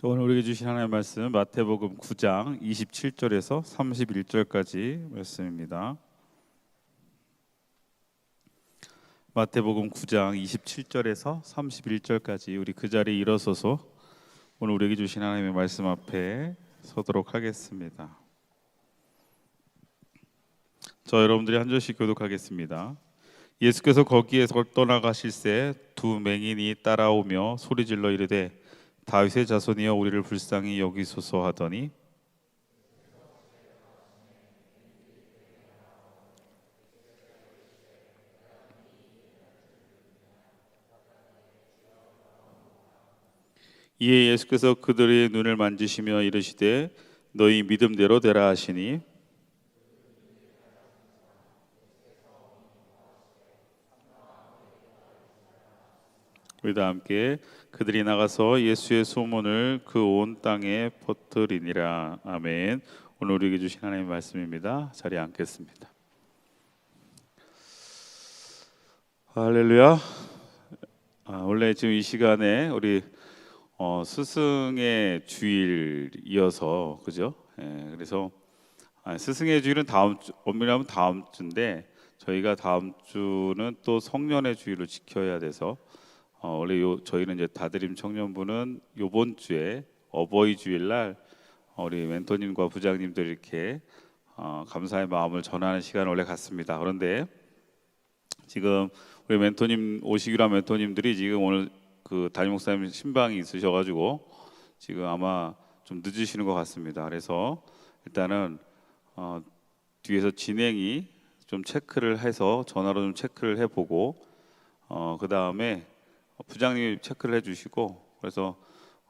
오늘 우리에게 주신 하나님의 말씀 마태복음 9장 27절에서 31절까지 말씀입니다. 마태복음 9장 27절에서 31절까지 우리 그 자리에 일어서서 오늘 우리에게 주신 하나님의 말씀 앞에 서도록 하겠습니다. 저 여러분들이 한 절씩 교독하겠습니다. 예수께서 거기에서 떠나가실새 두 맹인이 따라오며 소리질러 이르되 다윗의 자손이여 우리를 불쌍히 여기소서 하더니 이에 예수께서 그들의 눈을 만지시며 이르시되 너희 믿음대로 되라 하시니 우리 다 함께 그들이 나가서 예수의 소문을 그 온 땅에 퍼뜨리니라. 아멘. 오늘 우리에게 주신 하나님의 말씀입니다. 자리에 앉겠습니다. 할렐루야. 원래 지금 이 시간에 우리 스승의 주일이어서 그죠? 그래서 스승의 주일은 다음 주, 엄밀히 하면 다음 주인데 저희가 다음 주는 또 성년의 주일을 지켜야 돼서 원래 저희는 이제 다드림 청년부는 이번 주에 어버이 주일날 우리 멘토님과 부장님들 이렇게 감사의 마음을 전하는 시간을 원래 갖습니다. 그런데 지금 우리 멘토님 오시기로 한 멘토님들이 지금 오늘 그 담임 목사님 신방이 있으셔가지고 지금 아마 좀 늦으시는 것 같습니다. 그래서 일단은 뒤에서 진행이 좀 체크를 해서 전화로 좀 체크를 해보고 그 다음에 부장님이 체크를 해주시고 그래서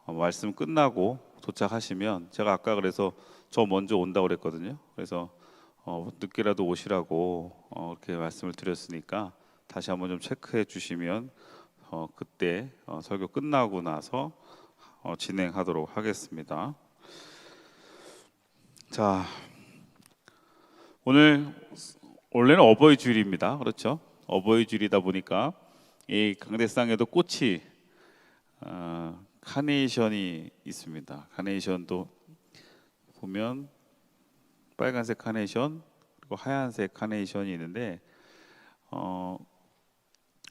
말씀 끝나고 도착하시면 제가 아까 그래서 저 먼저 온다고 그랬거든요. 그래서 늦게라도 오시라고 이렇게 말씀을 드렸으니까 다시 한번 좀 체크해 주시면 그때 설교 끝나고 나서 진행하도록 하겠습니다. 자, 원래는 어버이 주일입니다. 그렇죠? 어버이 주일이다 보니까 이 강대상에도 꽃이 카네이션이 있습니다. 카네이션도 보면 빨간색 카네이션 그리고 하얀색 카네이션이 있는데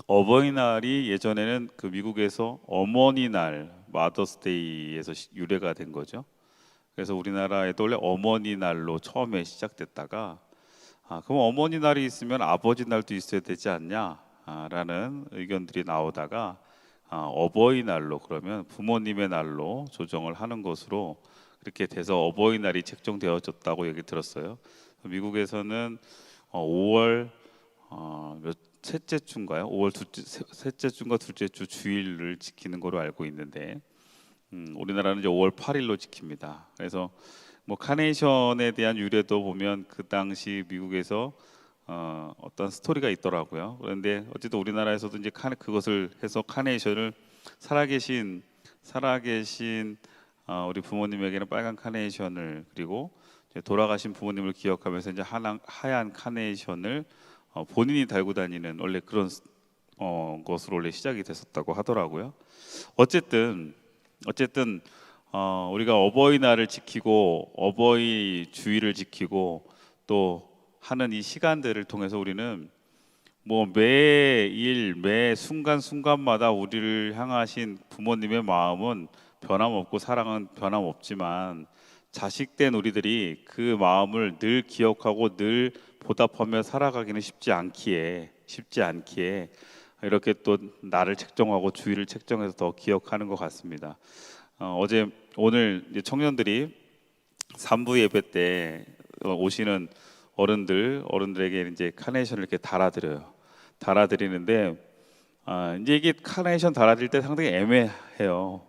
어버이날이 예전에는 그 미국에서 어머니날 마더스데이에서 유래가 된 거죠. 그래서 우리나라에도 원래 어머니날로 처음에 시작됐다가 그럼 어머니날이 있으면 아버지날도 있어야 되지 않냐? 라는 의견들이 나오다가 어버이날로 그러면 부모님의 날로 조정을 하는 것으로 그렇게 돼서 어버이날이 책정되어졌다고 얘기 들었어요. 미국에서는 5월 셋째 주인가요? 5월 셋째 주인가 둘째 주 주일을 지키는 걸로 알고 있는데 우리나라는 이제 5월 8일로 지킵니다. 그래서 뭐 카네이션에 대한 유래도 보면 그 당시 미국에서 어떤 스토리가 있더라고요. 그런데 어쨌든 우리나라에서도 이제 그것을 해서 카네이션을 살아계신 우리 부모님에게는 빨간 카네이션을 그리고 이제 돌아가신 부모님을 기억하면서 이제 하얀 카네이션을 본인이 달고 다니는 원래 그런 것으로 원래 시작이 됐었다고 하더라고요. 어쨌든 우리가 어버이날을 지키고 어버이 주일을 지키고 또 하는 이 시간들을 통해서 우리는 뭐 매일 매 순간순간마다 우리를 향하신 부모님의 마음은 변함없고 사랑은 변함없지만 자식된 우리들이 그 마음을 늘 기억하고 늘 보답하며 살아가기는 쉽지 않기에 이렇게 또 날을 책정하고 주일을 책정해서 더 기억하는 것 같습니다. 오늘 청년들이 3부 예배 때 오시는 어른들에게 이제 카네이션을 이렇게 달아드리는데 이제 이게 카네이션 달아드릴 때 상당히 애매해요.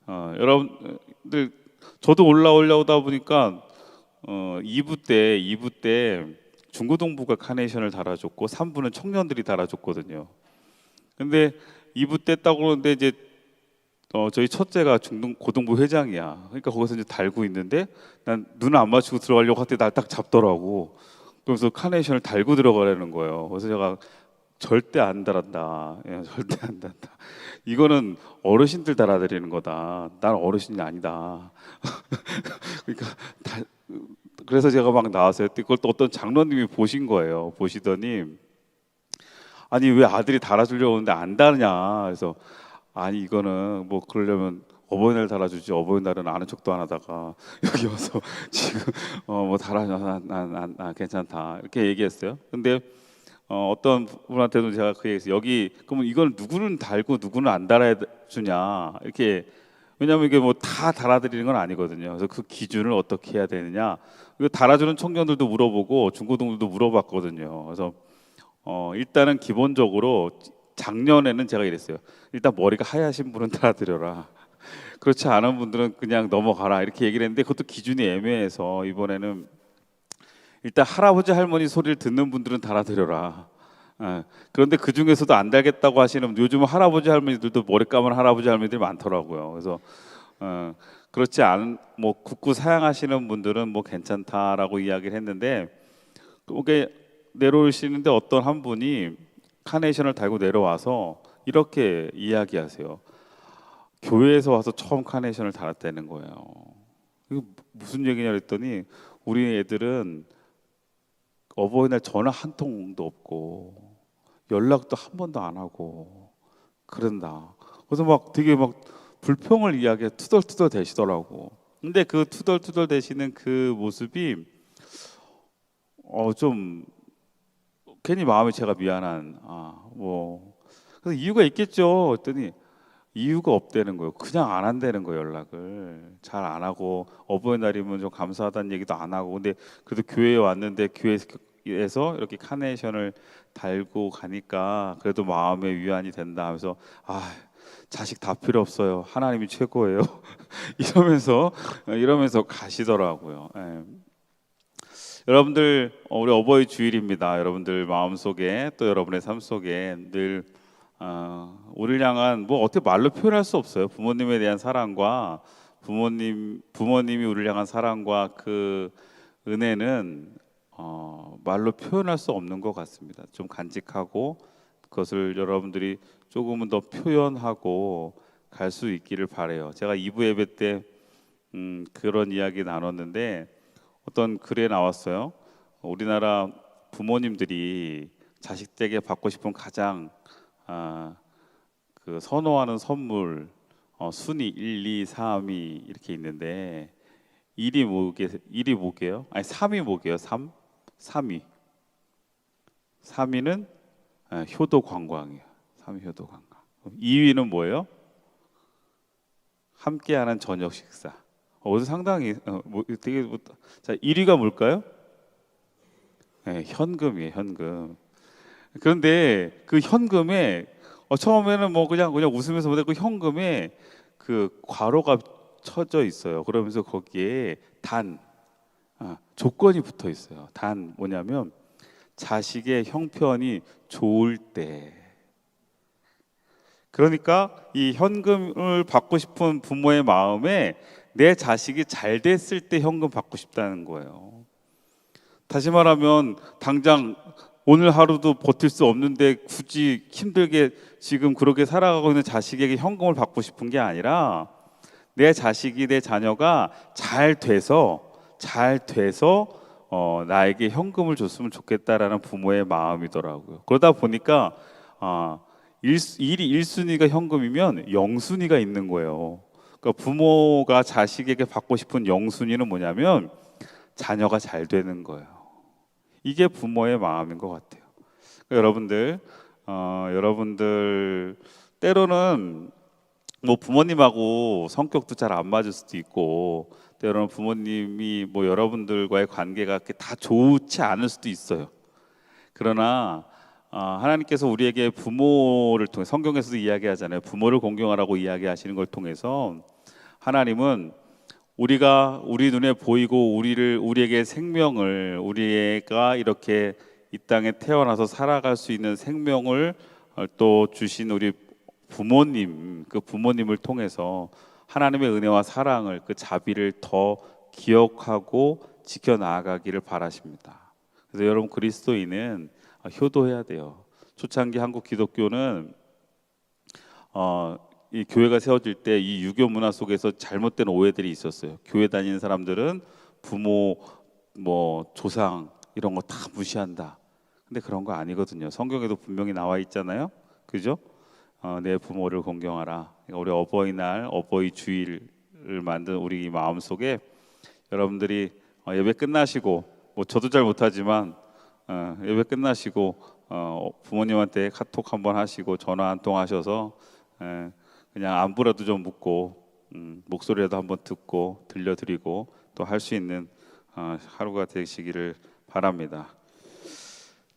여러분들 저도 올라오다 보니까 2부 때 중고등부가 카네이션을 달아줬고 3부는 청년들이 달아줬거든요. 근데 2부 때 딱 오는데 이제 저희 첫째가 고등부 회장이야. 그러니까 거기서 이제 달고 있는데 난 눈을 안 맞추고 들어가려고 할 때 날 딱 잡더라고. 그래서 카네이션을 달고 들어가라는 거예요. 그래서 제가 절대 안 달았다. 예, 절대 안 달았다. 이거는 어르신들 달아드리는 거다. 난 어르신이 아니다. 그러니까 다, 그래서 제가 막 나왔어요. 그걸 또 어떤 장로님이 보신 거예요. 보시더니 아니 왜 아들이 달아주려고 하는데 안 달냐. 그래서 아니 이거는 뭐 그러려면 어버이날 달아주지 어버이날은 아는 척도 안 하다가 여기 와서 지금 뭐 달아줘 난 괜찮다 이렇게 얘기했어요. 근데 어떤 분한테도 제가 그 얘기했어요. 여기 그러면 이걸 누구는 달고 누구는 안 달아야 주냐 이렇게. 왜냐하면 이게 뭐 다 달아드리는 건 아니거든요. 그래서 그 기준을 어떻게 해야 되느냐. 이거 달아주는 청년들도 물어보고 중고등들도 물어봤거든요. 그래서 일단은 기본적으로 작년에는 제가 이랬어요. 일단 머리가 하얗신 분은 달아드려라. 그렇지 않은 분들은 그냥 넘어가라 이렇게 얘기를 했는데 그것도 기준이 애매해서 이번에는 일단 할아버지 할머니 소리를 듣는 분들은 달아드려라. 그런데 그 중에서도 안 달겠다고 하시는 요즘 할아버지 할머니들도 머리 감은 할아버지 할머니들이 많더라고요. 그래서 그렇지 않은 뭐 굳고 사양하시는 분들은 뭐 괜찮다라고 이야기를 했는데 그게 내려오시는데 어떤 한 분이 카네이션을 달고 내려와서 이렇게 이야기하세요. 교회에서 와서 처음 카네이션을 달았다는 거예요. 이거 무슨 얘기냐 그랬더니 우리 애들은 어버이날 전화 한 통도 없고 연락도 한 번도 안 하고 그런다. 그래서 막 되게 막 불평을 이야기해 투덜투덜 대시더라고. 근데 그 투덜투덜 대시는 그 모습이 좀 괜히 마음이 제가 미안한 뭐 그래서 이유가 있겠죠. 했더니 이유가 없다는 거예요. 그냥 안 한다는 거예요. 연락을 잘 안 하고 어버이날이면 좀 감사하다는 얘기도 안 하고. 근데 그래도 교회에 왔는데 교회에서 이렇게 카네이션을 달고 가니까 그래도 마음의 위안이 된다 하면서 자식 다 필요 없어요. 하나님이 최고예요. 이러면서 가시더라고요. 예. 여러분들 우리 어버이 주일입니다. 여러분들 마음속에 또 여러분의 삶 속에 늘 우리를 향한 뭐 어떻게 말로 표현할 수 없어요. 부모님에 대한 사랑과 부모님이 우리를 향한 사랑과 그 은혜는 말로 표현할 수 없는 것 같습니다. 좀 간직하고 그것을 여러분들이 조금은 더 표현하고 갈 수 있기를 바래요. 제가 2부 예배 때 그런 이야기 나눴는데 어떤 글에 나왔어요. 우리나라 부모님들이 자식에게 받고 싶은 가장 그 선호하는 선물 순위 1, 2, 3위 이렇게 있는데 1위 뭐게요? 아니 3위 뭐게요? 3위 3위는 효도 관광이에요. 3위 효도 관광. 2위는 뭐예요? 함께하는 저녁 식사. 어디서 상당히 되게 자 1위가 뭘까요? 네, 현금이에요. 현금. 그런데 그 현금에 처음에는 뭐 그냥 웃으면서 보는데 그 현금에 그 괄호가 쳐져 있어요. 그러면서 거기에 조건이 붙어 있어요. 단 뭐냐면 자식의 형편이 좋을 때. 그러니까 이 현금을 받고 싶은 부모의 마음에 내 자식이 잘 됐을 때 현금 받고 싶다는 거예요. 다시 말하면 당장 오늘 하루도 버틸 수 없는데 굳이 힘들게 지금 그렇게 살아가고 있는 자식에게 현금을 받고 싶은 게 아니라 내 자식이 내 자녀가 잘 돼서 나에게 현금을 줬으면 좋겠다라는 부모의 마음이더라고요. 그러다 보니까 1순위가 현금이면 0순위가 있는 거예요. 그러니까 부모가 자식에게 받고 싶은 0순위는 뭐냐면 자녀가 잘 되는 거예요. 이게 부모의 마음인 것 같아요. 그러니까 여러분들 때로는 뭐 부모님하고 성격도 잘 안 맞을 수도 있고 때로는 부모님이 뭐 여러분들과의 관계가 그렇게 다 좋지 않을 수도 있어요. 그러나 하나님께서 우리에게 부모를 통해 성경에서도 이야기하잖아요. 부모를 공경하라고 이야기하시는 걸 통해서 하나님은 우리 눈에 보이고 우리에게 생명을 우리가 이렇게 이 땅에 태어나서 살아갈 수 있는 생명을 또 주신 우리 부모님 그 부모님을 통해서 하나님의 은혜와 사랑을 그 자비를 더 기억하고 지켜 나아가기를 바라십니다. 그래서 여러분 그리스도인은 효도해야 돼요. 초창기 한국 기독교는 이 교회가 세워질 때 이 유교 문화 속에서 잘못된 오해들이 있었어요. 교회 다니는 사람들은 부모, 뭐 조상 이런 거 다 무시한다. 근데 그런 거 아니거든요. 성경에도 분명히 나와 있잖아요. 그죠? 내 부모를 공경하라. 그러니까 우리 어버이날, 어버이 주일을 만든 우리 마음 속에 여러분들이 예배 끝나시고, 뭐 저도 잘 못하지만 예배 끝나시고 부모님한테 카톡 한번 하시고 전화 한 통 하셔서 그냥 안부라도 좀 묻고 목소리라도 한번 듣고 들려드리고 또 할 수 있는 하루가 되시기를 바랍니다.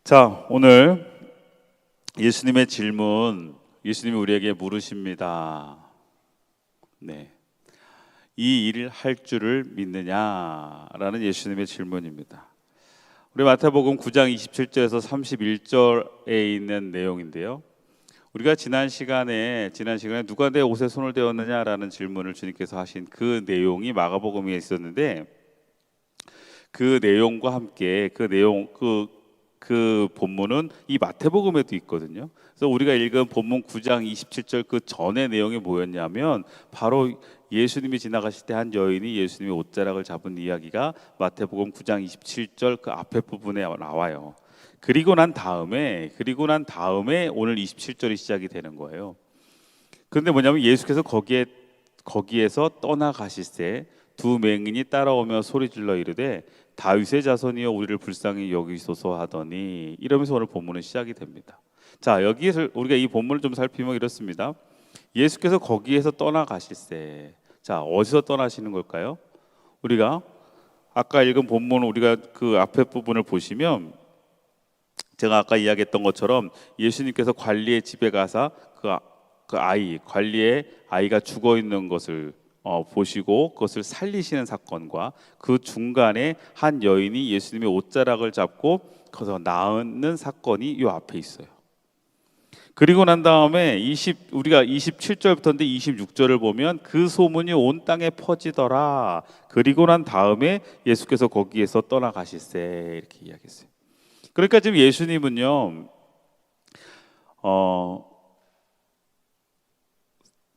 자, 오늘 예수님의 질문, 예수님이 우리에게 물으십니다. 네, 이 일을 할 줄을 믿느냐라는 예수님의 질문입니다. 우리 마태복음 9장 27절에서 31절에 있는 내용인데요. 우리가 지난 시간에 누가 내 옷에 손을 대었느냐라는 질문을 주님께서 하신 그 내용이 마가복음에 있었는데, 그 내용과 함께 그 본문은 이 마태복음에도 있거든요. 그래서 우리가 읽은 본문 9장 27절 그 전의 내용이 뭐였냐면 바로 예수님이 지나가실 때 한 여인이 예수님의 옷자락을 잡은 이야기가 마태복음 9장 27절 그 앞에 부분에 나와요. 그리고 난 다음에 오늘 27절이 시작이 되는 거예요. 그런데 뭐냐면 예수께서 거기에서 떠나가실새 두 맹인이 따라오며 소리질러 이르되 다윗의 자손이여 우리를 불쌍히 여기소서 하더니, 이러면서 오늘 본문은 시작이 됩니다. 자, 여기에서 우리가 이 본문을 좀 살피면 이렇습니다. 예수께서 거기에서 떠나가실새, 자, 어디서 떠나시는 걸까요? 우리가 아까 읽은 본문, 우리가 그 앞에 부분을 보시면 제가 아까 이야기했던 것처럼 예수님께서 관리의 집에 가서 관리의 아이가 죽어 있는 것을 보시고 그것을 살리시는 사건과 그 중간에 한 여인이 예수님의 옷자락을 잡고 거기서 나은 사건이 이 앞에 있어요. 그리고 난 다음에 우리가 27절부터인데 26절을 보면 그 소문이 온 땅에 퍼지더라. 그리고 난 다음에 예수께서 거기에서 떠나가실새 이렇게 이야기했어요. 그러니까 지금 예수님은요,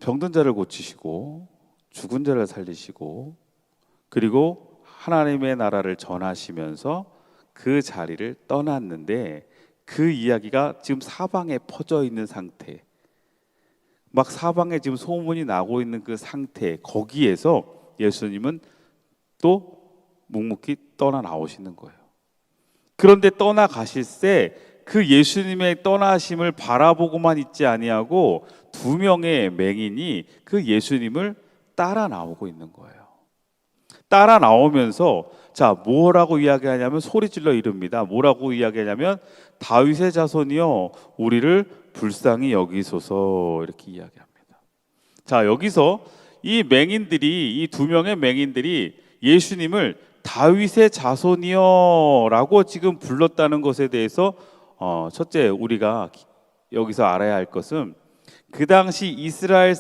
병든 자를 고치시고 죽은 자를 살리시고 그리고 하나님의 나라를 전하시면서 그 자리를 떠났는데, 그 이야기가 지금 사방에 퍼져 있는 상태, 막 사방에 지금 소문이 나고 있는 그 상태, 거기에서 예수님은 또 묵묵히 떠나 나오시는 거예요. 그런데 떠나가실새 그 예수님의 떠나심을 바라보고만 있지 아니하고 두 명의 맹인이 그 예수님을 따라 나오고 있는 거예요. 따라 나오면서 자, 뭐라고 이야기하냐면 소리질러 이릅니다. 뭐라고 이야기하냐면 다윗의 자손이여 우리를 불쌍히 여기소서, 이렇게 이야기합니다. 자, 여기서 이 두 명의 맹인들이 예수님을 다윗의 자손이여라고 지금 불렀다는 것에 대해서 첫째 우리가 여기서 알아야 할 것은, 그 당시 이스라엘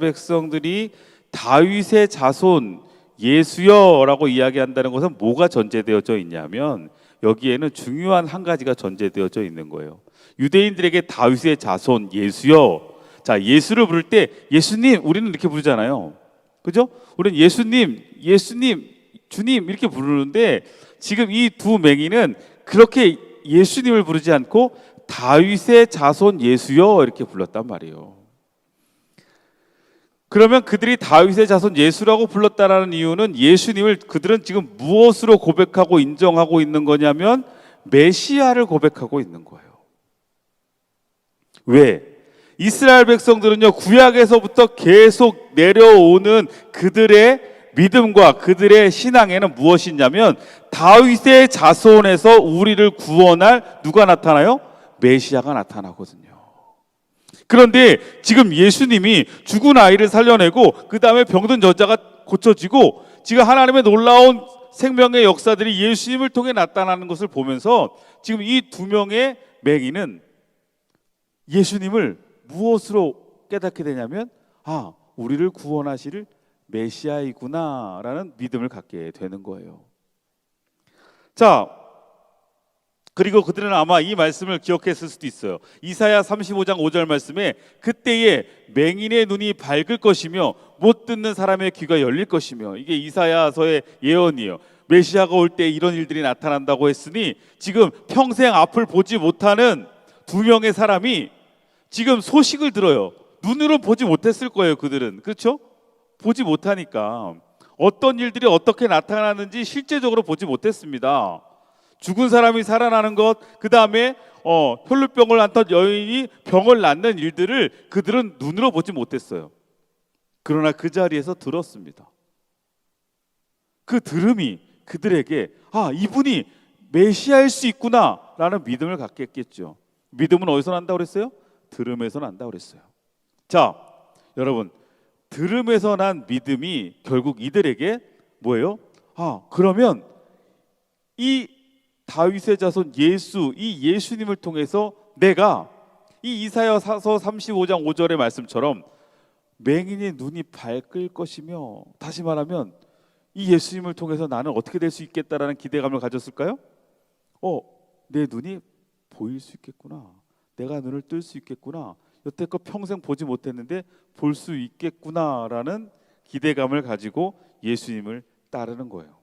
백성들이 다윗의 자손 예수여라고 이야기한다는 것은 뭐가 전제되어져 있냐면, 여기에는 중요한 한 가지가 전제되어져 있는 거예요. 유대인들에게 다윗의 자손 예수여, 자, 예수를 부를 때 예수님 우리는 이렇게 부르잖아요. 그죠? 우리는 예수님, 주님 이렇게 부르는데 지금 이 두 맹인은 그렇게 예수님을 부르지 않고 다윗의 자손 예수여 이렇게 불렀단 말이에요. 그러면 그들이 다윗의 자손 예수라고 불렀다라는 이유는 예수님을 그들은 지금 무엇으로 고백하고 인정하고 있는 거냐면 메시아를 고백하고 있는 거예요. 왜? 이스라엘 백성들은요, 구약에서부터 계속 내려오는 그들의 믿음과 그들의 신앙에는 무엇이 있냐면 다윗의 자손에서 우리를 구원할 누가 나타나요? 메시아가 나타나거든요. 그런데 지금 예수님이 죽은 아이를 살려내고 그 다음에 병든 여자가 고쳐지고 지금 하나님의 놀라운 생명의 역사들이 예수님을 통해 나타나는 것을 보면서 지금 이 두 명의 맹인은 예수님을 무엇으로 깨닫게 되냐면 우리를 구원하실 메시아이구나 라는 믿음을 갖게 되는 거예요. 자, 그리고 그들은 아마 이 말씀을 기억했을 수도 있어요. 이사야 35장 5절 말씀에 그때에 맹인의 눈이 밝을 것이며 못 듣는 사람의 귀가 열릴 것이며, 이게 이사야서의 예언이에요. 메시아가 올 때 이런 일들이 나타난다고 했으니 지금 평생 앞을 보지 못하는 두 명의 사람이 지금 소식을 들어요. 눈으로 보지 못했을 거예요. 그들은, 그렇죠? 보지 못하니까 어떤 일들이 어떻게 나타나는지 실제적으로 보지 못했습니다. 죽은 사람이 살아나는 것, 그 다음에 혈루병을 앓던 여인이 병을 낫는 일들을 그들은 눈으로 보지 못했어요. 그러나 그 자리에서 들었습니다. 그 들음이 그들에게 이분이 메시아일 수 있구나 라는 믿음을 갖게 했겠죠. 믿음은 어디서 난다고 그랬어요? 들음에서 난다고 그랬어요. 자, 여러분, 들음에서 난 믿음이 결국 이들에게 뭐예요? 그러면 이 다윗의 자손 예수, 이 예수님을 통해서 내가 이 이사야서 35장 5절의 말씀처럼 맹인의 눈이 밝을 것이며, 다시 말하면 이 예수님을 통해서 나는 어떻게 될 수 있겠다라는 기대감을 가졌을까요? 내 눈이 보일 수 있겠구나, 내가 눈을 뜰 수 있겠구나, 여태껏 평생 보지 못했는데 볼 수 있겠구나라는 기대감을 가지고 예수님을 따르는 거예요.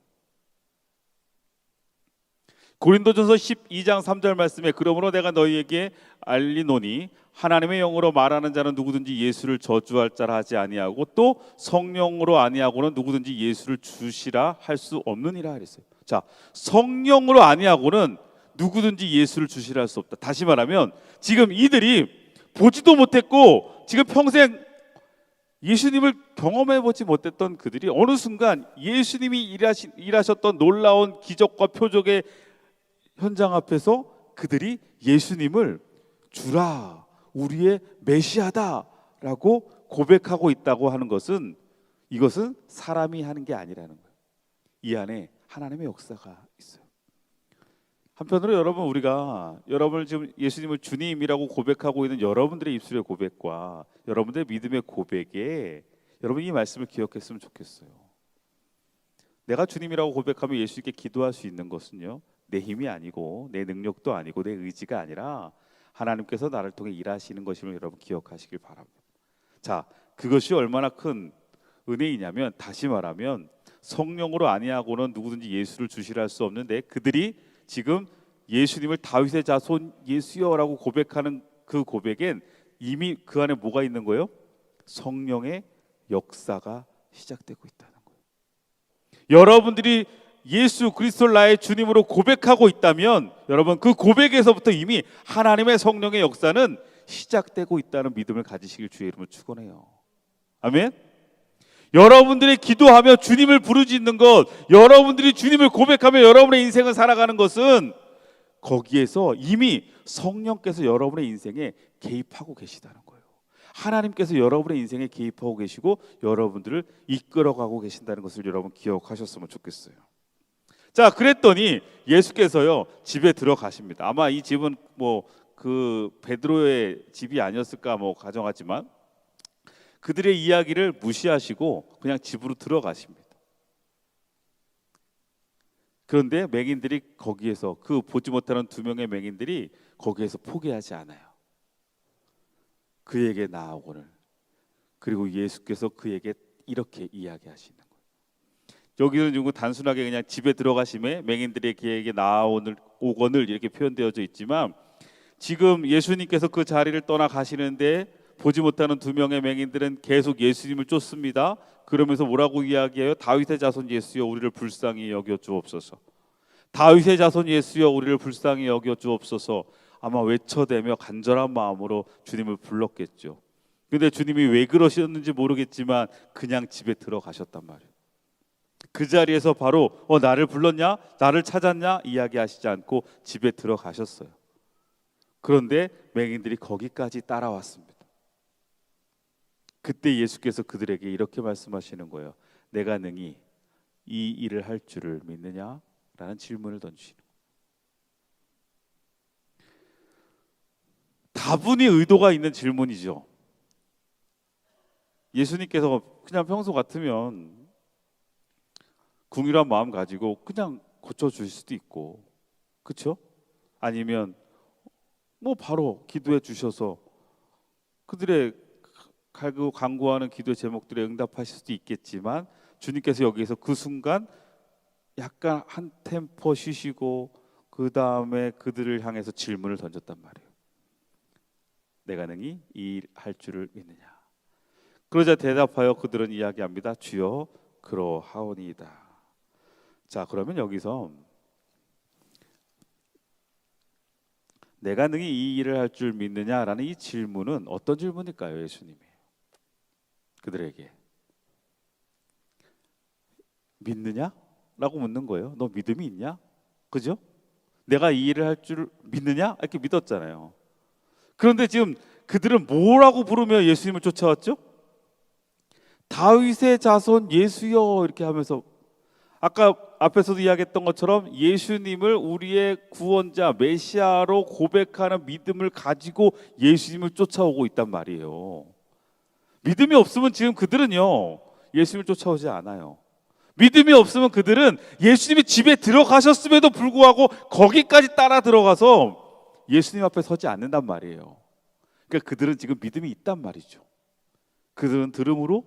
고린도전서 12장 3절 말씀에 그러므로 내가 너희에게 알리노니 하나님의 영으로 말하는 자는 누구든지 예수를 저주할 자라 하지 아니하고 또 성령으로 아니하고는 누구든지 예수를 주시라 할 수 없느니라 그랬어요. 자, 성령으로 아니하고는 누구든지 예수를 주시라 할 수 없다. 다시 말하면 지금 이들이 보지도 못했고 지금 평생 예수님을 경험해 보지 못했던 그들이 어느 순간 예수님이 일하셨던 놀라운 기적과 표적의 현장 앞에서 그들이 예수님을 주라, 우리의 메시아다라고 고백하고 있다고 하는 것은, 이것은 사람이 하는 게 아니라는 거예요. 이 안에 하나님의 역사가 있어요. 한편으로 여러분, 우리가 여러분을 지금 예수님을 주님이라고 고백하고 있는 여러분들의 입술의 고백과 여러분들의 믿음의 고백에 여러분 이 말씀을 기억했으면 좋겠어요. 내가 주님이라고 고백하면 예수님께 기도할 수 있는 것은요, 내 힘이 아니고 내 능력도 아니고 내 의지가 아니라 하나님께서 나를 통해 일하시는 것임을 여러분 기억하시길 바랍니다. 자, 그것이 얼마나 큰 은혜이냐면, 다시 말하면 성령으로 아니하고는 누구든지 예수를 주시라 할 수 없는데 그들이 지금 예수님을 다윗의 자손 예수여라고 고백하는 그 고백엔 이미 그 안에 뭐가 있는 거예요? 성령의 역사가 시작되고 있다는 거예요. 여러분들이 예수 그리스도를 나의 주님으로 고백하고 있다면 여러분 그 고백에서부터 이미 하나님의 성령의 역사는 시작되고 있다는 믿음을 가지시길 주의 이름으로 축원해요. 아멘. 여러분들이 기도하며 주님을 부르짖는 것, 여러분들이 주님을 고백하며 여러분의 인생을 살아가는 것은 거기에서 이미 성령께서 여러분의 인생에 개입하고 계시다는 거예요. 하나님께서 여러분의 인생에 개입하고 계시고 여러분들을 이끌어가고 계신다는 것을 여러분 기억하셨으면 좋겠어요. 자, 그랬더니 예수께서요 집에 들어가십니다. 아마 이 집은 그 베드로의 집이 아니었을까 가정하지만 그들의 이야기를 무시하시고 그냥 집으로 들어가십니다. 그런데 맹인들이 거기에서, 그 보지 못하는 두 명의 맹인들이 거기에서 포기하지 않아요. 그에게 나아오거늘, 그리고 예수께서 그에게 이렇게 이야기하시는 거예요. 여기는 지금 단순하게 그냥 집에 들어가심에 맹인들이 그에게 나아오거늘 이렇게 표현되어져 있지만, 지금 예수님께서 그 자리를 떠나 가시는데 보지 못하는 두 명의 맹인들은 계속 예수님을 쫓습니다. 그러면서 뭐라고 이야기해요? 다윗의 자손 예수여 우리를 불쌍히 여겨 주옵소서. 다윗의 자손 예수여 우리를 불쌍히 여겨 주옵소서. 아마 외쳐대며 간절한 마음으로 주님을 불렀겠죠. 근데 주님이 왜 그러셨는지 모르겠지만 그냥 집에 들어가셨단 말이에요. 그 자리에서 바로 나를 불렀냐? 나를 찾았냐? 이야기하시지 않고 집에 들어가셨어요. 그런데 맹인들이 거기까지 따라왔습니다. 그때 예수께서 그들에게 이렇게 말씀하시는 거예요. 내가 능히 이 일을 할 줄을 믿느냐? 라는 질문을 던지시는 거예요. 다분히 의도가 있는 질문이죠. 예수님께서 그냥 평소 같으면 궁휼한 마음 가지고 그냥 고쳐주실 수도 있고, 그렇죠? 아니면 뭐 바로 기도해 주셔서 그들의 간구하는 기도의 제목들에 응답하실 수도 있겠지만, 주님께서 여기에서 그 순간 약간 한 템포 쉬시고 그 다음에 그들을 향해서 질문을 던졌단 말이에요. 내가 능히 이 일 할 줄을 믿느냐? 그러자 대답하여 그들은 이야기합니다. 주여 그러하오니이다. 자, 그러면 여기서 내가 능히 이 일을 할 줄 믿느냐라는 이 질문은 어떤 질문일까요? 예수님이 그들에게 믿느냐? 라고 묻는 거예요. 너 믿음이 있냐? 그죠? 내가 이 일을 할 줄 믿느냐? 이렇게 믿었잖아요. 그런데 지금 그들은 뭐라고 부르며 예수님을 쫓아왔죠? 다윗의 자손 예수여 이렇게 하면서, 아까 앞에서도 이야기했던 것처럼 예수님을 우리의 구원자 메시아로 고백하는 믿음을 가지고 예수님을 쫓아오고 있단 말이에요. 믿음이 없으면 지금 그들은요 예수님을 쫓아오지 않아요. 믿음이 없으면 그들은 예수님이 집에 들어가셨음에도 불구하고 거기까지 따라 들어가서 예수님 앞에 서지 않는단 말이에요. 그러니까 그들은 지금 믿음이 있단 말이죠. 그들은 들음으로,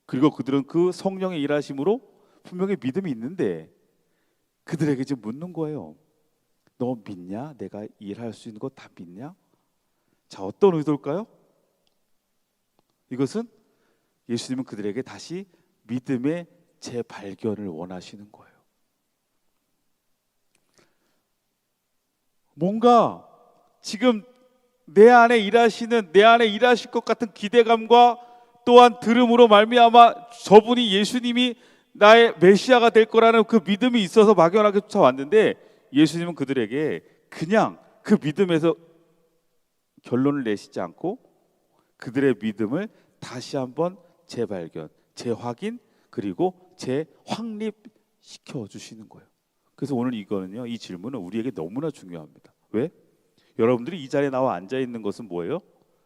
그리고 그들은 그 성령의 일하심으로 분명히 믿음이 있는데 그들에게 지금 묻는 거예요. 너 믿냐? 내가 일할 수 있는 거 다 믿냐? 자, 어떤 의도일까요? 이것은 예수님은 그들에게 다시 믿음의 재발견을 원하시는 거예요. 뭔가 지금 내 안에 일하실 것 같은 기대감과 또한 들음으로 말미암아 저분이 예수님이 나의 메시아가 될 거라는 그 믿음이 있어서 막연하게 쫓아왔는데, 예수님은 그들에게 그냥 그 믿음에서 결론을 내시지 않고 그들의 믿음을 다시 한번 재발견, 재확인, 그리고 재확립시켜 주시는 거예요. 그래서 오늘 이거는요, 이 질문은 우리에게 너무나 중요합니다. 왜? 여러분들이 이 자리에 나와 앉아 있는 것은 뭐예요?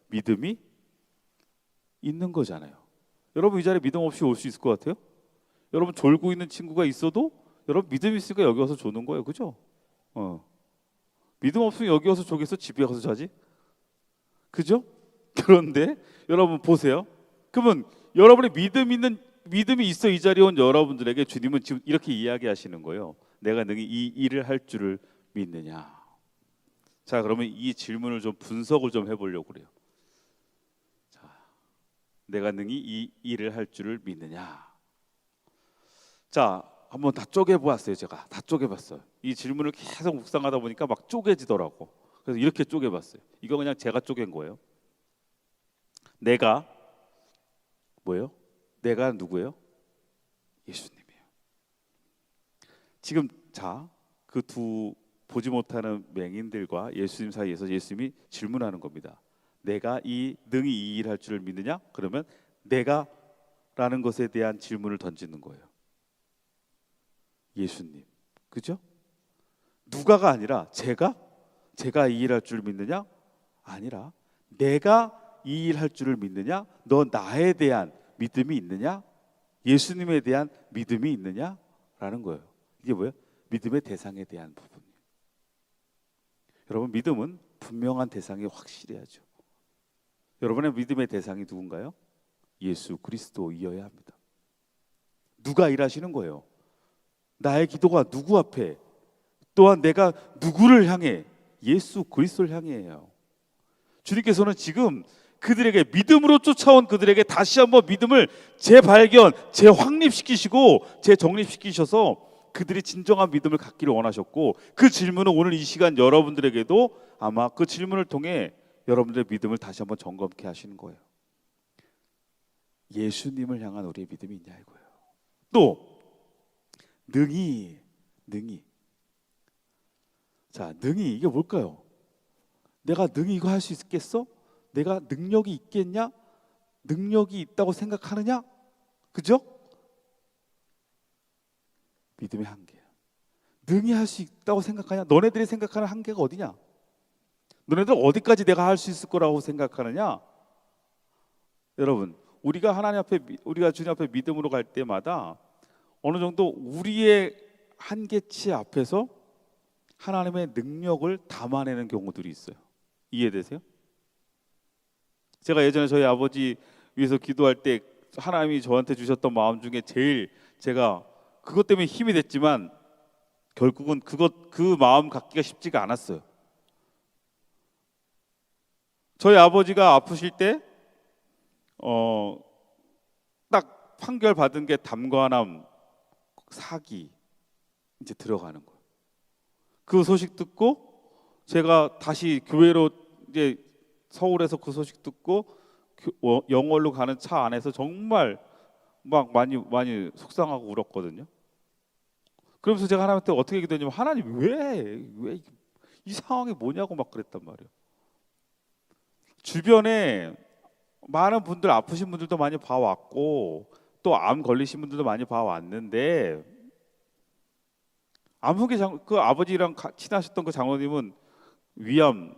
믿음이 있는 거잖아요. 여러분 이 자리에 믿음 없이 올 수 있을 것 같아요? 여러분 졸고 있는 친구가 있어도 여러분 믿음 있으니까 여기 와서 조는 거예요. 그죠? 믿음 없으면 여기 와서 조겠어? 집에 가서 자지? 그죠? 그런데 여러분 보세요. 그러면 여러분의 믿음이 있어 이 자리에 온 여러분들에게 주님은 지금 이렇게 이야기하시는 거예요. 내가 능히 이 일을 할 줄을 믿느냐? 자, 그러면 이 질문을 좀 분석을 좀 해보려고 그래요. 자, 내가 능히 이 일을 할 줄을 믿느냐? 자, 한번 다 쪼개보았어요. 제가 다 쪼개봤어요. 이 질문을 계속 묵상하다 보니까 막 쪼개지더라고. 그래서 이렇게 쪼개봤어요. 이거 그냥 제가 쪼갠 거예요. 내가 뭐예요? 내가 누구예요? 예수님이에요. 지금 자, 그 두 보지 못하는 맹인들과 예수님 사이에서 예수님이 질문하는 겁니다. 내가 능히 이 일할 줄을 믿느냐? 그러면 내가라는 것에 대한 질문을 던지는 거예요. 예수님, 그죠? 누가가 아니라 제가 이 일할 줄을 믿느냐? 아니라 내가 이 일할 줄을 믿느냐? 너 나에 대한 믿음이 있느냐? 예수님에 대한 믿음이 있느냐? 라는 거예요. 이게 뭐예요? 믿음의 대상에 대한 부분이에요. 여러분, 믿음은 분명한 대상이 확실해야죠. 여러분의 믿음의 대상이 누군가요? 예수 그리스도이어야 합니다. 누가 일하시는 거예요? 나의 기도가 누구 앞에, 또한 내가 누구를 향해? 예수 그리스도를 향해요. 주님께서는 지금 그들에게 믿음으로 쫓아온 그들에게 다시 한번 믿음을 재발견, 재확립시키시고 재정립시키셔서 그들이 진정한 믿음을 갖기를 원하셨고, 그 질문은 오늘 이 시간 여러분들에게도 아마 그 질문을 통해 여러분들의 믿음을 다시 한번 점검케 하시는 거예요. 예수님을 향한 우리의 믿음이 있냐 이거예요. 또 능히 자, 능히 이게 뭘까요? 내가 능히 이거 할 수 있겠어? 내가 능력이 있겠냐? 능력이 있다고 생각하느냐? 그죠? 믿음의 한계야. 능히 할 수 있다고 생각하냐? 너네들이 생각하는 한계가 어디냐? 너네들 어디까지 내가 할 수 있을 거라고 생각하느냐? 여러분, 우리가 하나님 앞에, 우리가 주님 앞에 믿음으로 갈 때마다 어느 정도 우리의 한계치 앞에서 하나님의 능력을 담아내는 경우들이 있어요. 이해되세요? 제가 예전에 저희 아버지 위해서 기도할 때 하나님이 저한테 주셨던 마음 중에 제일 제가 그것 때문에 힘이 됐지만 결국은 그 마음 갖기가 쉽지가 않았어요. 저희 아버지가 아프실 때 딱 판결 받은 게 담관암 사기 이제 들어가는 거예요. 그 소식 듣고 제가 다시 교회로 이제 서울에서 그 소식 듣고 영월로 가는 차 안에서 정말 막 많이 속상하고 울었거든요. 그러면서 제가 하나님한테 어떻게 기도했냐면 하나님 왜 이 상황이 뭐냐고 막 그랬단 말이에요. 주변에 많은 분들 아프신 분들도 많이 봐왔고 또 암 걸리신 분들도 많이 봐왔는데 암흑의 그 아버지랑 친하셨던 그 장로님은 위암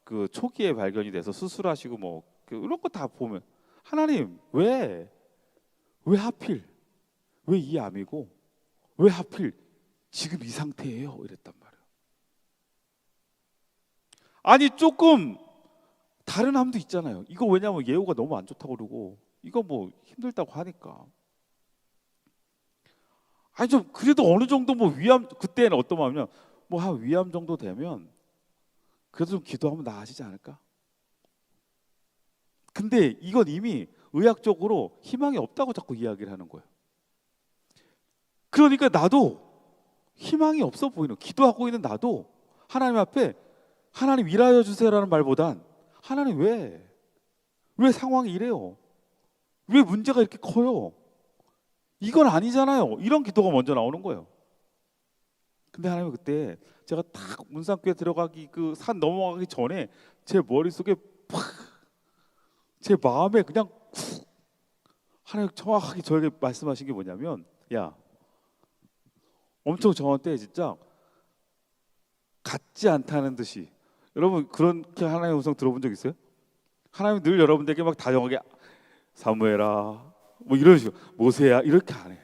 그 초기에 발견이 돼서 수술하시고 뭐 이런 거 다 보면 하나님 왜 하필 왜 이 암이고 왜 하필 지금 이 상태예요 이랬단 말이에요. 아니 조금 다른 암도 있잖아요. 이거 왜냐면 예후가 너무 안 좋다고 그러고 이거 뭐 힘들다고 하니까 아니 좀 그래도 어느 정도 뭐 위암 그때는 어떤 마음이냐 뭐 한 위암 정도 되면 그래도 좀 기도하면 나아지지 않을까? 근데 이건 이미 의학적으로 희망이 없다고 자꾸 이야기를 하는 거예요. 그러니까 나도 희망이 없어 보이는 기도하고 있는 나도 하나님 앞에 하나님 일하여 주세요라는 말보단 하나님 왜 상황이 이래요? 왜 문제가 이렇게 커요? 이건 아니잖아요. 이런 기도가 먼저 나오는 거예요. 근데 하나님은 그때 제가 딱 문상교회 들어가기 그 산 넘어가기 전에 제 머릿속에 팍 제 마음에 그냥 쿡 하나님 정확하게 저에게 말씀하신 게 뭐냐면 야 엄청 저한테 진짜 같지 않다는 듯이 여러분 그렇게 하나님의 음성 들어본 적 있어요? 하나님 늘 여러분들에게 막 다정하게 사무엘아 뭐 이런 식으로 모세야 이렇게 안 해요.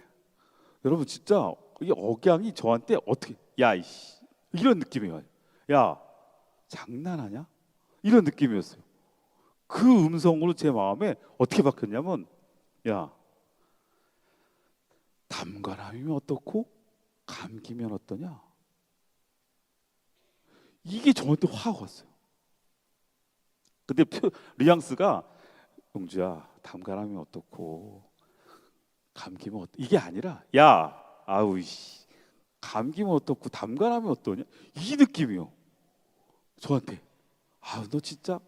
여러분 진짜 이 억양이 저한테 어떻게 야 이씨 이런 느낌이에요. 야 장난하냐? 이런 느낌이었어요. 그 음성으로 제 마음에 어떻게 바뀌었냐면 야 담관함이면 어떻고 감기면 어떠냐? 이게 저한테 확 왔어요. 근데 뉘앙스가 용주야 담관함이 어떻고 감기면 이게 아니라 야 아우 씨 감기면 어떻고 담관하면 어떠냐 이 느낌이요. 저한테 너 진짜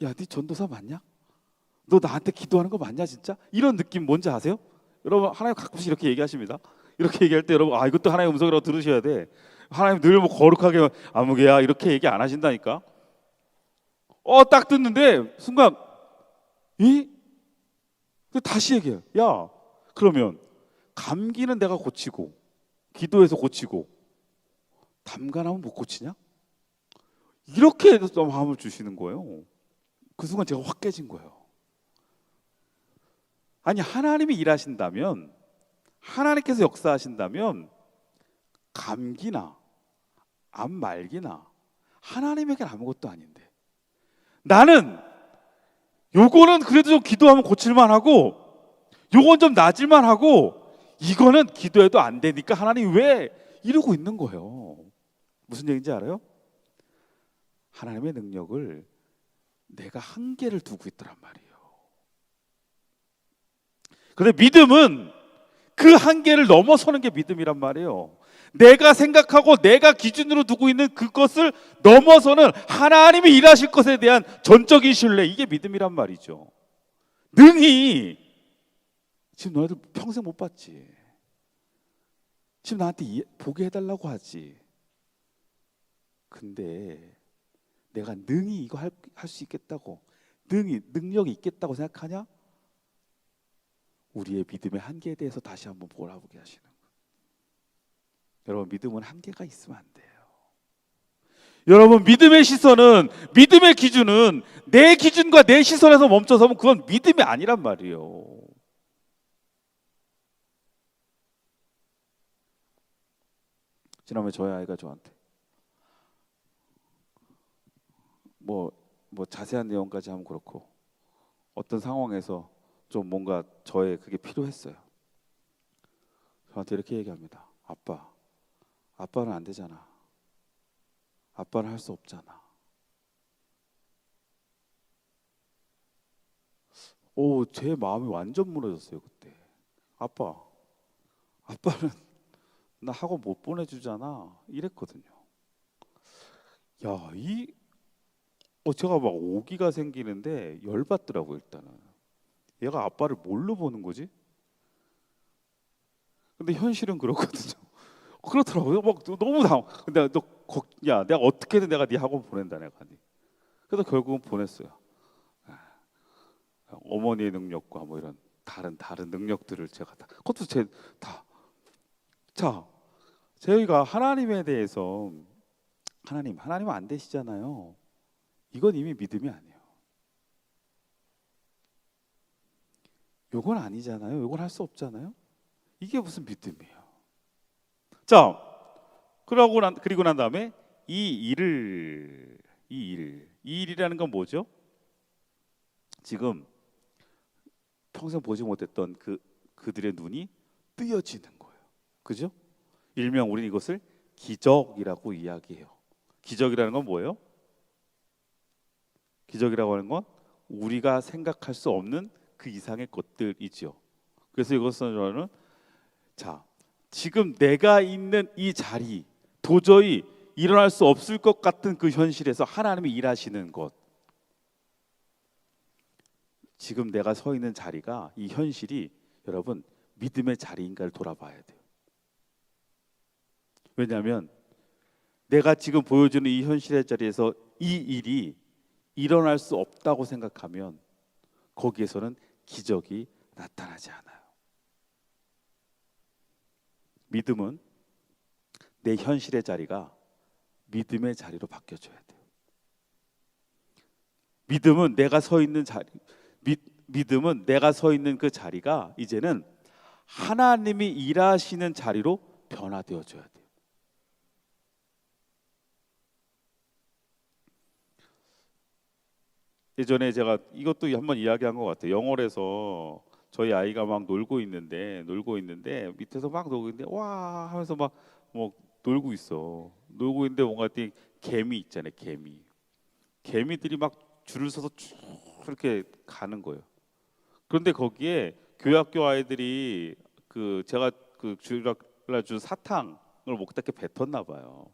야 네 전도사 맞냐? 너 나한테 기도하는 거 맞냐 진짜? 이런 느낌 뭔지 아세요? 여러분 하나님 가끔씩 이렇게 얘기하십니다. 이렇게 얘기할 때 여러분 이것도 하나님의 음성이라고 들으셔야 돼. 하나님 늘 뭐 거룩하게 아무개야 이렇게 얘기 안 하신다니까. 딱 듣는데 순간 다시 얘기해요. 야 그러면 감기는 내가 고치고 기도해서 고치고 담관하면 못 고치냐? 이렇게 해서 마음을 주시는 거예요. 그 순간 제가 확 깨진 거예요. 아니 하나님이 일하신다면 하나님께서 역사하신다면 감기나 암 말기나 하나님에게는 아무것도 아닌데 나는 요거는 그래도 좀 기도하면 고칠만 하고 요건 좀 나아질만 하고 이거는 기도해도 안 되니까 하나님 왜 이러고 있는 거예요. 무슨 얘기인지 알아요? 하나님의 능력을 내가 한계를 두고 있더란 말이에요. 그런데 믿음은 그 한계를 넘어서는 게 믿음이란 말이에요. 내가 생각하고 내가 기준으로 두고 있는 그것을 넘어서는 하나님이 일하실 것에 대한 전적인 신뢰, 이게 믿음이란 말이죠. 능히 지금 너희들 평생 못 봤지. 지금 나한테 보게 해달라고 하지. 근데 내가 능히 이거 할 수 있겠다고, 능력이 있겠다고 생각하냐? 우리의 믿음의 한계에 대해서 다시 한번 몰아보게 하시는 거예요. 여러분, 믿음은 한계가 있으면 안 돼요. 여러분, 믿음의 시선은, 믿음의 기준은 내 기준과 내 시선에서 멈춰서면 그건 믿음이 아니란 말이에요. 지난번에 저희 아이가 저한테 뭐 자세한 내용까지 하면 그렇고 어떤 상황에서 좀 뭔가 저의 그게 필요했어요. 저한테 이렇게 얘기합니다. 아빠는 안 되잖아. 아빠는 할 수 없잖아. 제 마음이 완전 무너졌어요 그때. 아빠는 나 학원 못 보내주잖아. 이랬거든요. 야, 제가 막 오기가 생기는데 열받더라고요 일단은. 얘가 아빠를 뭘로 보는 거지? 근데 현실은 그렇거든요. 그렇더라고요. 막 너무 근데 야, 내가 어떻게든 내가 네 학원 보낸다 내가. 그래서 결국은 보냈어요. 어머니의 능력과 뭐 이런 다른 능력들을 제가 다 그것도 다. 자, 저희가 하나님에 대해서 하나님은 안 되시잖아요. 이건 이미 믿음이 아니에요. 요건 아니잖아요. 요건 할 수 없잖아요. 이게 무슨 믿음이에요? 자, 그리고 난 다음에 이 일이라는 건 뭐죠? 지금 평생 보지 못했던 그들의 눈이 뜨여지는 거예요. 그죠? 일명 우리는 이것을 기적이라고 이야기해요. 기적이라는 건 뭐예요? 기적이라고 하는 건 우리가 생각할 수 없는 그 이상의 것들이지요. 그래서 이것은 저는 지금 내가 있는 이 자리 도저히 일어날 수 없을 것 같은 그 현실에서 하나님이 일하시는 것. 지금 내가 서 있는 자리가 이 현실이 여러분 믿음의 자리인가를 돌아봐야 돼요. 왜냐하면 내가 지금 보여주는 이 현실의 자리에서 이 일이 일어날 수 없다고 생각하면 거기에서는 기적이 나타나지 않아요. 믿음은 내 현실의 자리가 믿음의 자리로 바뀌어줘야 돼요. 믿음은 내가 서 있는 그 자리가 이제는 하나님이 일하시는 자리로 변화되어져야 돼요. 예전에 제가 이것도 한번 이야기한 것 같아요. 영월에서 저희 아이가 막 놀고 있는데 밑에서 막 놀고 있는데 와 하면서 막 뭐 놀고 있는데 뭔가 개미 있잖아요. 개미들이 막 줄을 서서 쭉 이렇게 가는 거예요. 그런데 거기에 교학교 아이들이 제가 주일날 준 사탕을 먹다 이렇게 뱉었나 봐요.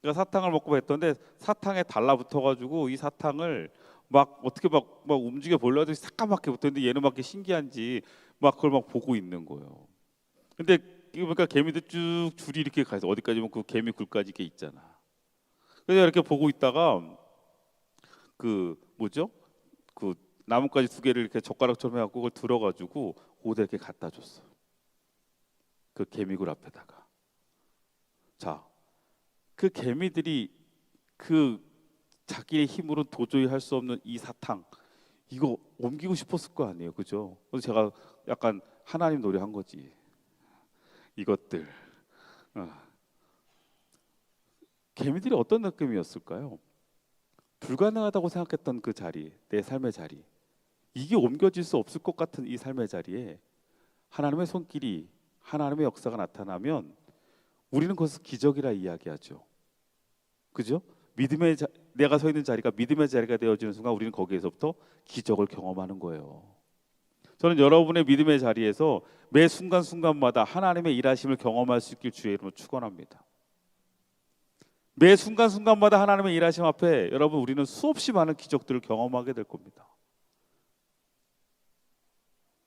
그러니까 사탕을 먹고 뱉었는데 사탕에 달라붙어가지고 이 사탕을 막 어떻게 막 움직여 보려고 새까맣게 붙었는데 얘는 막 신기한지 막 그걸 막 보고 있는 거예요. 근데 이거 보니까 개미들 쭉 줄이 이렇게 가서 어디까지 보면 그 개미 굴까지 이렇게 있잖아. 그래서 이렇게 보고 있다가 뭐죠? 그 나뭇가지 두 개를 이렇게 젓가락처럼 해갖고 그걸 들어가지고 거기다 이렇게 갖다 줬어. 그 개미굴 앞에다가. 자, 그 개미들이 자기의 힘으로 도저히 할 수 없는 이 사탕 이거 옮기고 싶었을 거 아니에요, 그죠? 그래서 제가 약간 하나님 노래한 거지. 이것들 개미들이 어떤 느낌이었을까요? 불가능하다고 생각했던 그 자리, 내 삶의 자리, 이게 옮겨질 수 없을 것 같은 이 삶의 자리에 하나님의 손길이, 하나님의 역사가 나타나면 우리는 그것을 기적이라 이야기하죠. 그죠? 내가 서 있는 자리가 믿음의 자리가 되어지는 순간 우리는 거기에서부터 기적을 경험하는 거예요. 저는 여러분의 믿음의 자리에서 매 순간순간마다 하나님의 일하심을 경험할 수 있길 주의 이름으로 축원합니다. 매 순간순간마다 하나님의 일하심 앞에 여러분 우리는 수없이 많은 기적들을 경험하게 될 겁니다.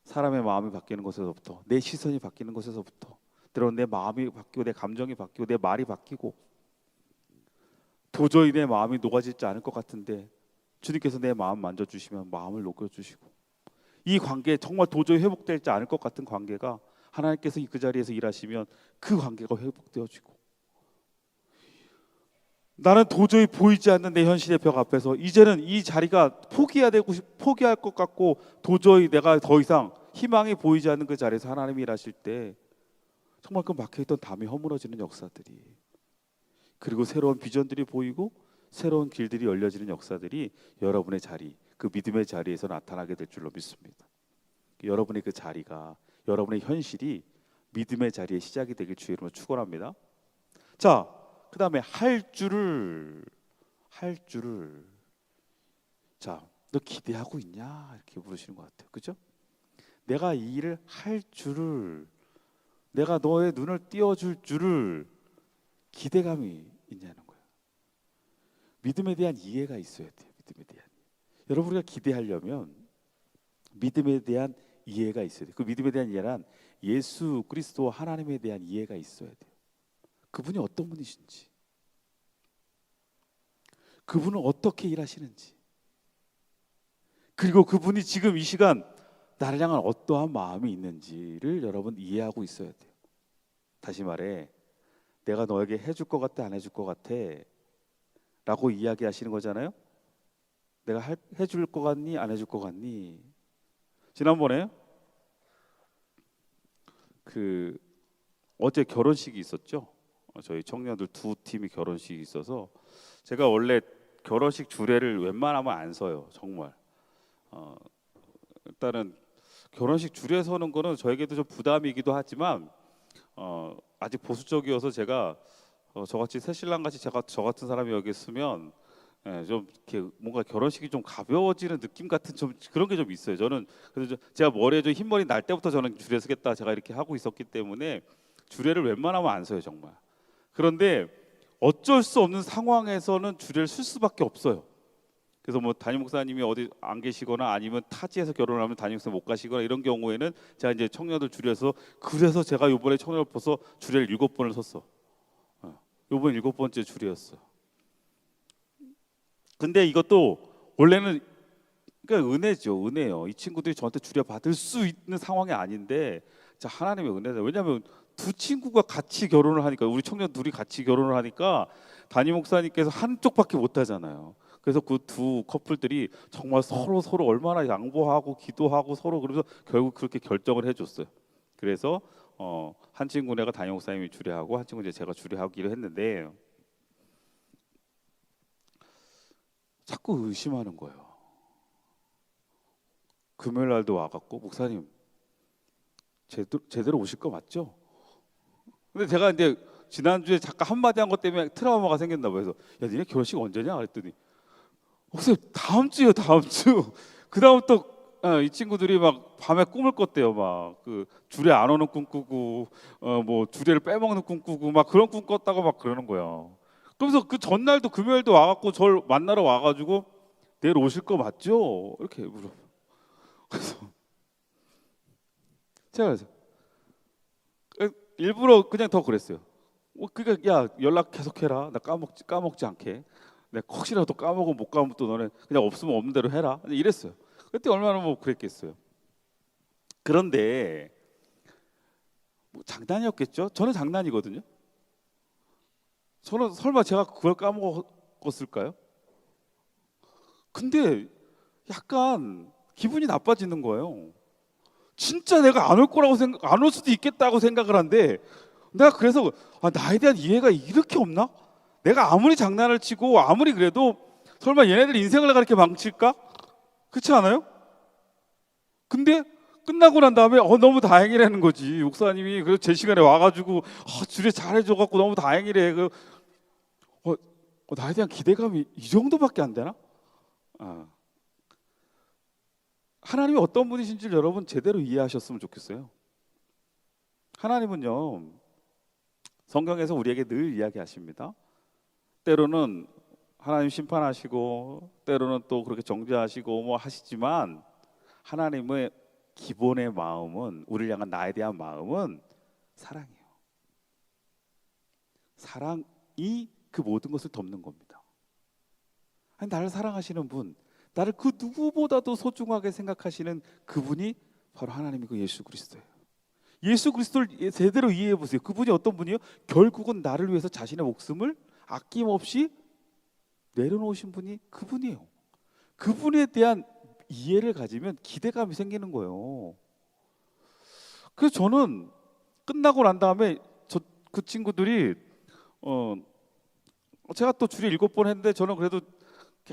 사람의 마음이 바뀌는 것에서부터, 내 시선이 바뀌는 것에서부터, 때로는 내 마음이 바뀌고 내 감정이 바뀌고 내 말이 바뀌고 도저히 내 마음이 녹아지지 않을 것 같은데 주님께서 내 마음 만져주시면 마음을 녹여주시고 이 관계 정말 도저히 회복되지 않을 것 같은 관계가 하나님께서 그 자리에서 일하시면 그 관계가 회복되어지고 나는 도저히 보이지 않는 내 현실의 벽 앞에서 이제는 이 자리가 포기할 것 같고 도저히 내가 더 이상 희망이 보이지 않는 그 자리에서 하나님이 일하실 때 정말 그 막혀있던 담이 허물어지는 역사들이 그리고 새로운 비전들이 보이고 새로운 길들이 열려지는 역사들이 여러분의 자리, 그 믿음의 자리에서 나타나게 될 줄로 믿습니다. 여러분의 그 자리가, 여러분의 현실이 믿음의 자리의 시작이 되길 주의 이름으로 축원합니다. 자, 그다음에 할 줄을 자, 너 기대하고 있냐? 이렇게 물으시는 것 같아요. 그죠? 내가 이 일을 할 줄을, 내가 너의 눈을 띄워줄 줄을 기대감이 있냐는 거예요. 믿음에 대한 이해가 있어야 돼요. 믿음에 대한. 여러분, 우리가 기대하려면 믿음에 대한 이해가 있어야 돼요. 그 믿음에 대한 이해란 예수 그리스도 하나님에 대한 이해가 있어야 돼요. 그분이 어떤 분이신지, 그분은 어떻게 일하시는지, 그리고 그분이 지금 이 시간 나를 향한 어떠한 마음이 있는지를 여러분 이해하고 있어야 돼요. 다시 말해, 내가 너에게 해줄 것 같아, 안 해줄 것 같아 라고 이야기하시는 거잖아요. 내가 해줄 것 같니, 안 해줄 것 같니? 지난번에 그 어제 결혼식이 있었죠. 저희 청년들 두 팀이 결혼식이 있어서 제가 원래 결혼식 주례를 웬만하면 안 서요. 정말. 일단은 결혼식 주례 서는 거는 저에게도 좀 부담이기도 하지만 아직 보수적이어서 제가 저같이 새신랑 같이 저 같은 사람이 여기 있으면 좀 이렇게 뭔가 결혼식이 좀 가벼워지는 느낌 같은 좀 그런 게 좀 있어요. 저는 그래서 제가 머리에 좀 흰머리 날 때부터 저는 주례 서겠다 제가 이렇게 하고 있었기 때문에 주례를 웬만하면 안 서요, 정말. 그런데 어쩔 수 없는 상황에서는 주례를 쓸 수밖에 없어요. 그래서 뭐 담임 목사님이 어디 안 계시거나 아니면 타지에서 결혼을 하면 담임 목사 못 가시거나 이런 경우에는 제가 이제 청년들 주례서, 그래서 제가 이번에 청년을 벌써 주례를 7번을 섰어. 이번 7번째 주례였어. 근데 이것도 원래는 그러니까 은혜죠, 은혜요. 이 친구들이 저한테 주례 받을 수 있는 상황이 아닌데, 자, 하나님의 은혜다. 왜냐하면 두 친구가 같이 결혼을 하니까, 우리 청년 둘이 같이 결혼을 하니까 담임 목사님께서 한쪽밖에 못 하잖아요. 그래서 그 두 커플들이 정말 서로 얼마나 양보하고 기도하고 서로, 그래서 결국 그렇게 결정을 해줬어요. 그래서 한 친구네가 담임 목사님이 주례하고 한 친구 이제 제가 주례하기로 했는데 자꾸 의심하는 거예요. 금요일 날도 와갖고 목사님 제대로 오실 거 맞죠? 근데 제가 이제 지난주에 잠깐 한마디 한 것 때문에 트라우마가 생겼나 봐요. 그래서 야, 니네 결혼식 언제냐? 그랬더니 목사님 다음 주요, 다음 주. 그 다음부터 이 친구들이 막 밤에 꿈을 꿨대요. 막 그 주례 안 오는 꿈 꾸고 뭐 주례를 빼먹는 꿈 꾸고 막 그런 꿈 꿨다고 막 그러는 거야. 그러면서 그 전날도 금요일도 와갖고 저를 만나러 와가지고 내일 오실 거 맞죠? 이렇게 물어. 그래서 제가 그래서 일부러 그냥 더 그랬어요. 그러니까 야, 연락 계속해라. 나 까먹지 않게. 내가 혹시라도 까먹으면 못 가면 또 너네 그냥 없으면 없는 대로 해라. 이랬어요. 그때 얼마나 뭐 그랬겠어요. 그런데 뭐 장난이었겠죠. 저는 장난이거든요. 저는 설마 제가 그걸 까먹었을까요? 근데 약간 기분이 나빠지는 거예요. 진짜 내가 안 올 거라고 안 올 수도 있겠다고 생각을 한데, 내가 그래서 나에 대한 이해가 이렇게 없나? 내가 아무리 장난을 치고 아무리 그래도 설마 얘네들 인생을 내가 이렇게 망칠까? 그렇지 않아요? 근데 끝나고 난 다음에 너무 다행이라는 거지. 목사님이 그래서 제 시간에 와가지고 주례 잘해줘갖고 너무 다행이래. 나에 대한 기대감이 이 정도밖에 안 되나? 하나님이 어떤 분이신지 여러분 제대로 이해하셨으면 좋겠어요. 하나님은요, 성경에서 우리에게 늘 이야기하십니다. 때로는 하나님 심판하시고 때로는 또 그렇게 정죄하시고 뭐 하시지만 하나님의 기본의 마음은, 우리를 향한 나에 대한 마음은 사랑이에요. 사랑이 그 모든 것을 덮는 겁니다. 아니, 나를 사랑하시는 분, 나를 그 누구보다도 소중하게 생각하시는 그분이 바로 하나님이고 예수 그리스도예요. 예수 그리스도를 제대로 이해해 보세요. 그분이 어떤 분이에요? 결국은 나를 위해서 자신의 목숨을 아낌없이 내려놓으신 분이 그분이에요. 그분에 대한 이해를 가지면 기대감이 생기는 거예요. 그래서 저는 끝나고 난 다음에 그 친구들이 제가 또 주례 7번 했는데 저는 그래도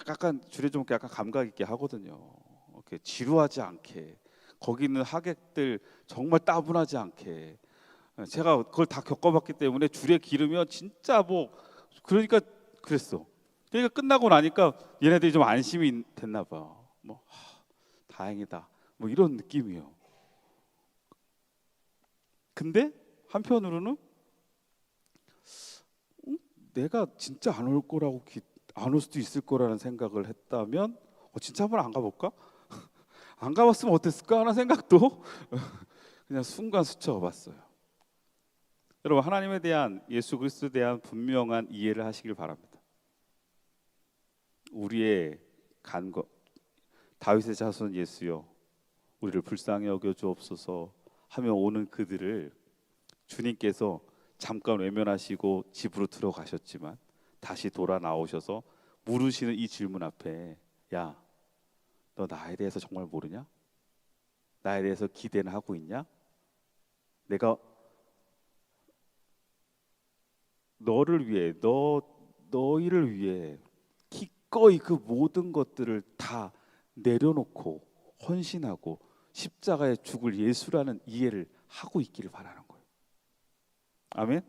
약간 주례 좀 약간 감각 있게 하거든요. 이렇게 지루하지 않게, 거기 있는 하객들 정말 따분하지 않게. 제가 그걸 다 겪어봤기 때문에 주례 기르면 진짜 뭐, 그러니까 그랬어. 그러니까 끝나고 나니까 얘네들이 좀 안심이 됐나 봐. 뭐 다행이다, 뭐 이런 느낌이에요. 근데 한편으로는 내가 진짜 안 올 거라고 안 올 수도 있을 거라는 생각을 했다면 진짜 한번 안 가볼까? 안 가봤으면 어땠을까 하는 생각도 그냥 순간 스쳐봤어요. 여러분, 하나님에 대한, 예수 그리스도에 대한 분명한 이해를 하시길 바랍니다. 우리의 간거 다윗의 자손 예수여, 우리를 불쌍히 여겨 주옵소서 하며 오는 그들을 주님께서 잠깐 외면하시고 집으로 들어가셨지만 다시 돌아 나오셔서 물으시는 이 질문 앞에, 야, 너 나에 대해서 정말 모르냐? 나에 대해서 기대는 하고 있냐? 내가 너를 위해, 너희를 위해 기꺼이 그 모든 것들을 다 내려놓고 헌신하고 십자가에 죽을 예수라는 이해를 하고 있기를 바라는 거예요. 아멘.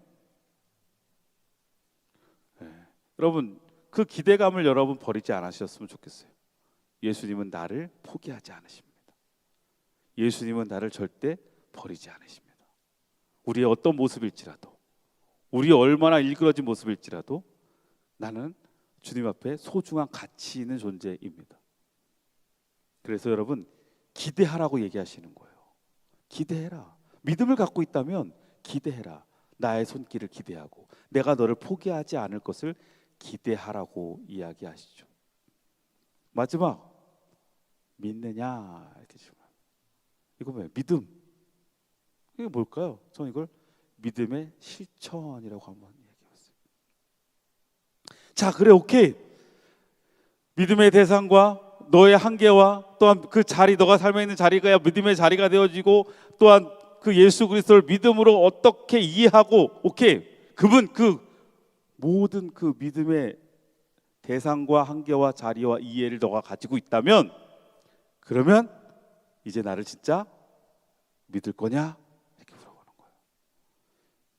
네. 여러분, 그 기대감을 여러분 버리지 않으셨으면 좋겠어요. 예수님은 나를 포기하지 않으십니다. 예수님은 나를 절대 버리지 않으십니다. 우리의 어떤 모습일지라도, 우리 얼마나 일그러진 모습일지라도 나는 주님 앞에 소중한 가치 있는 존재입니다. 그래서 여러분, 기대하라고 얘기하시는 거예요. 기대해라. 믿음을 갖고 있다면 기대해라. 나의 손길을 기대하고 내가 너를 포기하지 않을 것을 기대하라고 이야기하시죠. 마지막, 믿느냐 이렇게 질문. 이거 뭐예요? 믿음. 이게 뭘까요? 저는 이걸 믿음의 실천이라고 한번 얘기해봤어요. 자, 그래, 오케이. 믿음의 대상과 너의 한계와 또한 그 자리, 너가 삶에 있는 자리가 믿음의 자리가 되어지고, 또한 그 예수 그리스도를 믿음으로 어떻게 이해하고, 오케이, 그분 그 모든 그 믿음의 대상과 한계와 자리와 이해를 너가 가지고 있다면, 그러면 이제 나를 진짜 믿을 거냐? 이렇게 물어보는 거예요.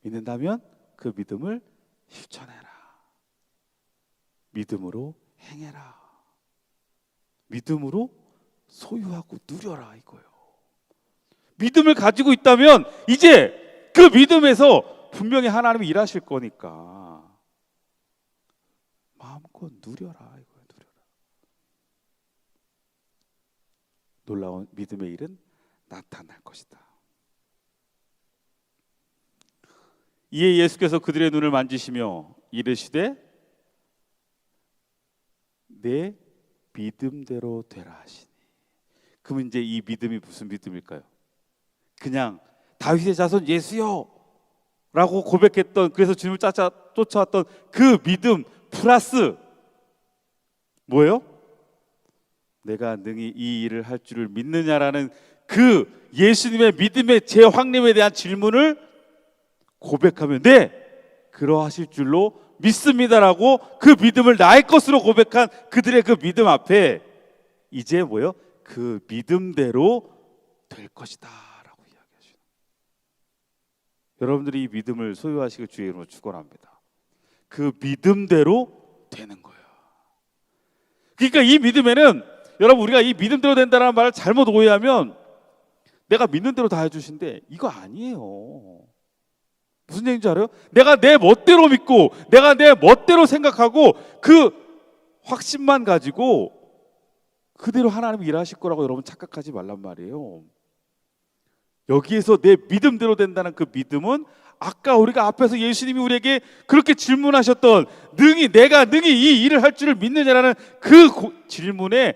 믿는다면 그 믿음을 실천해라. 믿음으로 행해라. 믿음으로 소유하고 누려라, 이거예요. 믿음을 가지고 있다면 이제 그 믿음에서 분명히 하나님이 일하실 거니까 마음껏 누려라, 이거예요. 누려라. 놀라운 믿음의 일은 나타날 것이다. 이에 예수께서 그들의 눈을 만지시며 이르시되 내 믿음대로 되라 하시니. 그럼 이제 이 믿음이 무슨 믿음일까요? 그냥 다윗의 자손 예수여 라고 고백했던, 그래서 주님을 쫓아왔던 그 믿음 플러스 뭐예요? 내가 능히 이 일을 할 줄을 믿느냐라는 그 예수님의 믿음의 재확림에 대한 질문을 고백하면, 네, 그러하실 줄로 믿습니다라고 그 믿음을 나의 것으로 고백한 그들의 그 믿음 앞에 이제 뭐예요? 그 믿음대로 될 것이다 라고 이야기하시는. 여러분들이 이 믿음을 소유하시길 주의 이름으로 축원합니다. 그 믿음대로 되는 거예요. 그러니까 이 믿음에는, 여러분, 우리가 이 믿음대로 된다는 말을 잘못 오해하면 내가 믿는 대로 다 해주신데 이거 아니에요. 무슨 얘기인지 알아요? 내가 내 멋대로 믿고 내가 내 멋대로 생각하고 그 확신만 가지고 그대로 하나님이 일하실 거라고 여러분 착각하지 말란 말이에요. 여기에서 내 믿음대로 된다는 그 믿음은 아까 우리가 앞에서 예수님이 우리에게 그렇게 질문하셨던 내가 능히 이 일을 할 줄을 믿느냐라는 그 질문에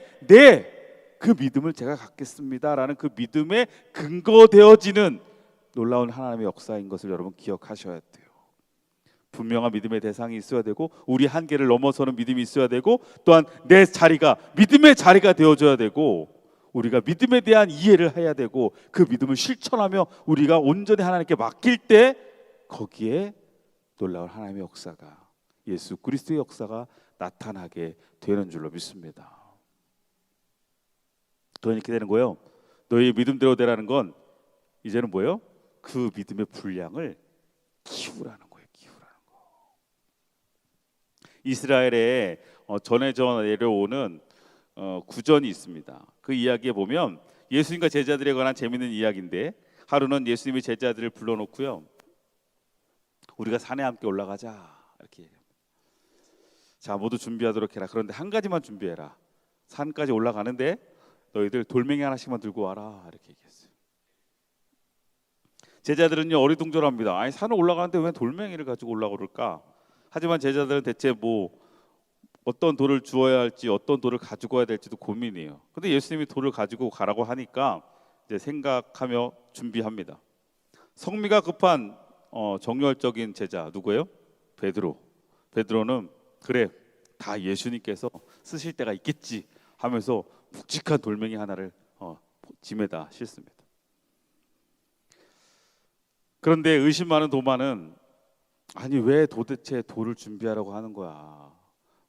그 믿음을 제가 갖겠습니다라는 그 믿음에 근거되어지는 놀라운 하나님의 역사인 것을 여러분 기억하셔야 돼요. 분명한 믿음의 대상이 있어야 되고 우리 한계를 넘어서는 믿음이 있어야 되고 또한 내 자리가 믿음의 자리가 되어줘야 되고 우리가 믿음에 대한 이해를 해야 되고 그 믿음을 실천하며 우리가 온전히 하나님께 맡길 때 거기에 놀라운 하나님의 역사가 예수 그리스도의 역사가 나타나게 되는 줄로 믿습니다. 그러니 이렇게 되는 거예요. 너희의 믿음대로 되라는 건 이제는 뭐예요? 그 믿음의 분량을 키우라는 거예요. 키우라는 거. 이스라엘에 전해져 내려오는 구전이 있습니다. 그 이야기에 보면 예수님과 제자들에 관한 재미있는 이야기인데, 하루는 예수님이 제자들을 불러놓고요, 우리가 산에 함께 올라가자 이렇게 얘기합니다. 자, 모두 준비하도록 해라. 그런데 한 가지만 준비해라. 산까지 올라가는데 너희들 돌멩이 하나씩만 들고 와라 이렇게 얘기했어요. 제자들은요 어리둥절합니다. 아니 산을 올라가는데 왜 돌멩이를 가지고 올라올까? 하지만 제자들은 대체 어떤 돌을 주어야 할지, 어떤 돌을 가지고 와야 될지도 고민이에요. 근데 예수님이 돌을 가지고 가라고 하니까 이제 생각하며 준비합니다. 성미가 급한 정열적인 제자 누구예요? 베드로. 베드로는 그래, 다 예수님께서 쓰실 때가 있겠지 하면서 묵직한 돌멩이 하나를 짐에다 싣습니다. 그런데 의심 많은 도마는 아니 왜 도대체 돌을 준비하라고 하는 거야?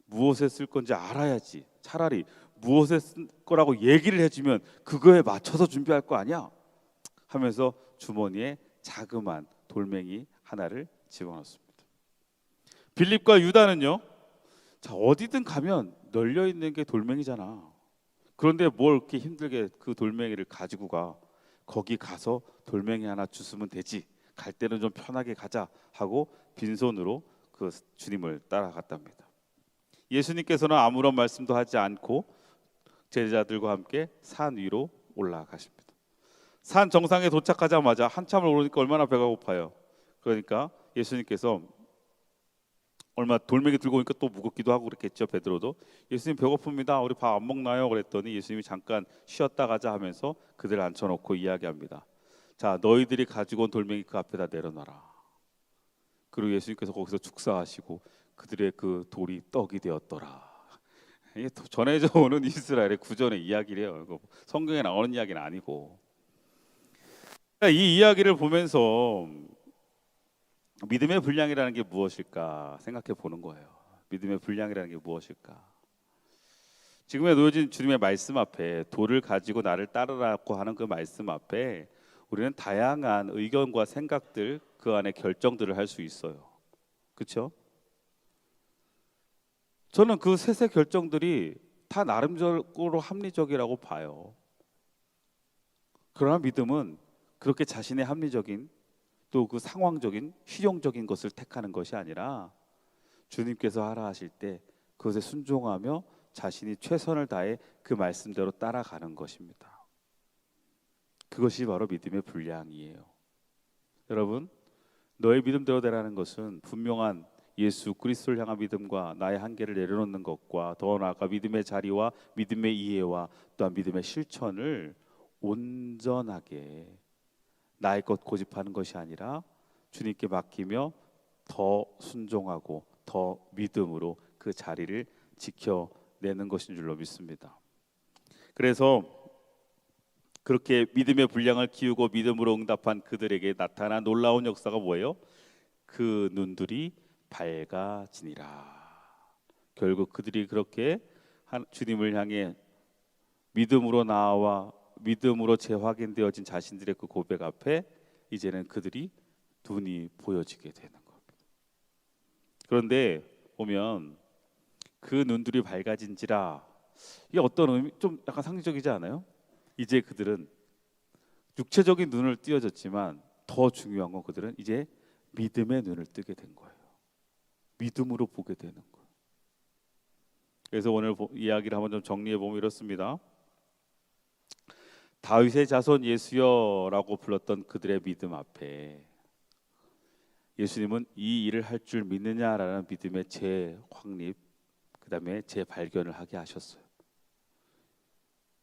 무엇에 쓸 건지 알아야지. 차라리 무엇에 쓸 거라고 얘기를 해주면 그거에 맞춰서 준비할 거 아니야? 하면서 주머니에 자그만 돌멩이 하나를 집어넣습니다. 빌립과 유다는요, 자 어디든 가면 널려 있는 게 돌멩이잖아. 그런데 뭘 이렇게 힘들게 그 돌멩이를 가지고 가? 거기 가서 돌멩이 하나 주스면 되지. 갈 때는 좀 편하게 가자 하고 빈손으로 그 주님을 따라갔답니다. 예수님께서는 아무런 말씀도 하지 않고 제자들과 함께 산 위로 올라가십니다. 산 정상에 도착하자마자 한참을 오르니까 얼마나 배가 고파요. 그러니까 예수님께서 얼마 돌멩이 들고 오니까 또 무겁기도 하고 그랬겠죠. 베드로도 예수님 배고픕니다. 우리 밥 안 먹나요? 그랬더니 예수님이 잠깐 쉬었다 가자 하면서 그들을 앉혀놓고 이야기합니다. 자, 너희들이 가지고 온 돌멩이 그 앞에다 내려놔라. 그리고 예수님께서 거기서 축사하시고 그들의 그 돌이 떡이 되었더라. 이게 전해져 오는 이스라엘의 구전의 이야기래요. 성경에 나오는 이야기는 아니고. 이 이야기를 보면서 믿음의 분량이라는 게 무엇일까 생각해 보는 거예요. 믿음의 분량이라는 게 무엇일까? 지금에 놓여진 주님의 말씀 앞에, 돌을 가지고 나를 따르라고 하는 그 말씀 앞에 우리는 다양한 의견과 생각들, 그 안에 결정들을 할 수 있어요. 그렇죠? 저는 그 셋의 결정들이 다 나름대로 합리적이라고 봐요. 그러나 믿음은 그렇게 자신의 합리적인 또 그 상황적인 실용적인 것을 택하는 것이 아니라 주님께서 하라 하실 때 그것에 순종하며 자신이 최선을 다해 그 말씀대로 따라가는 것입니다. 그것이 바로 믿음의 분량이에요. 여러분, 너의 믿음대로 되라는 것은 분명한 예수 그리스도를 향한 믿음과 나의 한계를 내려놓는 것과 더 나아가 믿음의 자리와 믿음의 이해와 또한 믿음의 실천을 온전하게 나의 것 고집하는 것이 아니라 주님께 맡기며 더 순종하고 더 믿음으로 그 자리를 지켜내는 것인 줄로 믿습니다. 그래서 그렇게 믿음의 분량을 키우고 믿음으로 응답한 그들에게 나타난 놀라운 역사가 뭐예요? 그 눈들이 밝아지니라. 결국 그들이 그렇게 주님을 향해 믿음으로 나와 믿음으로 재확인되어진 자신들의 그 고백 앞에 이제는 그들이 눈이 보여지게 되는 겁니다. 그런데 보면 그 눈들이 밝아진지라, 이게 어떤 의미, 좀 약간 상징적이지 않아요? 이제 그들은 육체적인 눈을 띄어졌지만 더 중요한 건 그들은 이제 믿음의 눈을 뜨게 된 거예요. 믿음으로 보게 되는 거예요. 그래서 오늘 이야기를 한번 좀 정리해 보면 이렇습니다. 다윗의 자손 예수여라고 불렀던 그들의 믿음 앞에 예수님은 이 일을 할 줄 믿느냐라는 믿음의 재확립, 그 다음에 재발견을 하게 하셨어요.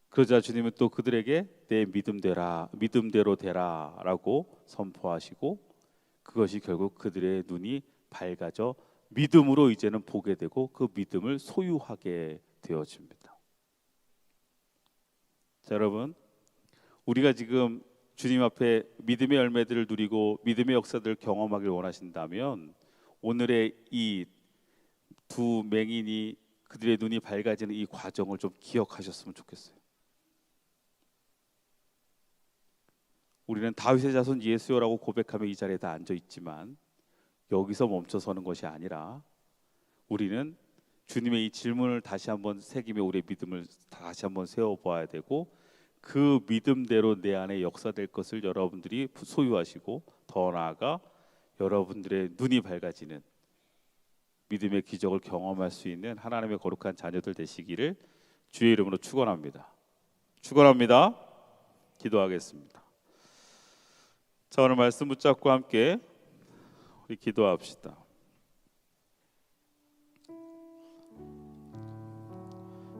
그러자 주님은 또 그들에게 내 믿음대로 되라라고 선포하시고 그것이 결국 그들의 눈이 밝아져 믿음으로 이제는 보게 되고 그 믿음을 소유하게 되어집니다. 자, 여러분, 우리가 지금 주님 앞에 믿음의 열매들을 누리고 믿음의 역사들을 경험하길 원하신다면 오늘의 이 두 맹인이 그들의 눈이 밝아지는 이 과정을 좀 기억하셨으면 좋겠어요. 우리는 다윗의 자손 예수여라고 고백하며 이 자리에 다 앉아 있지만 여기서 멈춰서는 것이 아니라 우리는 주님의 이 질문을 다시 한번 새기며 우리의 믿음을 다시 한번 세워봐야 되고, 그 믿음대로 내 안에 역사될 것을 여러분들이 소유하시고, 더 나아가 여러분들의 눈이 밝아지는 믿음의 기적을 경험할 수 있는 하나님의 거룩한 자녀들 되시기를 주의 이름으로 축원합니다. 축원합니다. 기도하겠습니다. 자, 오늘 말씀 붙잡고 함께 우리 기도합시다.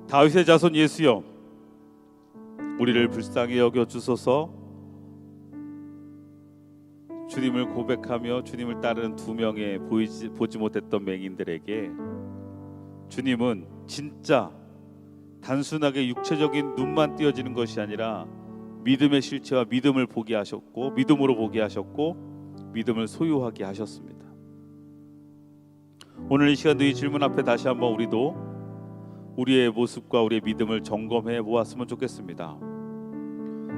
다윗의 자손 예수여, 우리를 불쌍히 여겨 주소서. 주님을 고백하며 주님을 따르는 두 명의 보지 못했던 맹인들에게 주님은 진짜 단순하게 육체적인 눈만 띄어지는 것이 아니라 믿음의 실체와 믿음을 보게 하셨고, 믿음으로 보게 하셨고, 믿음을 소유하게 하셨습니다. 오늘 이 시간도 이 질문 앞에 다시 한번 우리도 우리의 모습과 우리의 믿음을 점검해 보았으면 좋겠습니다.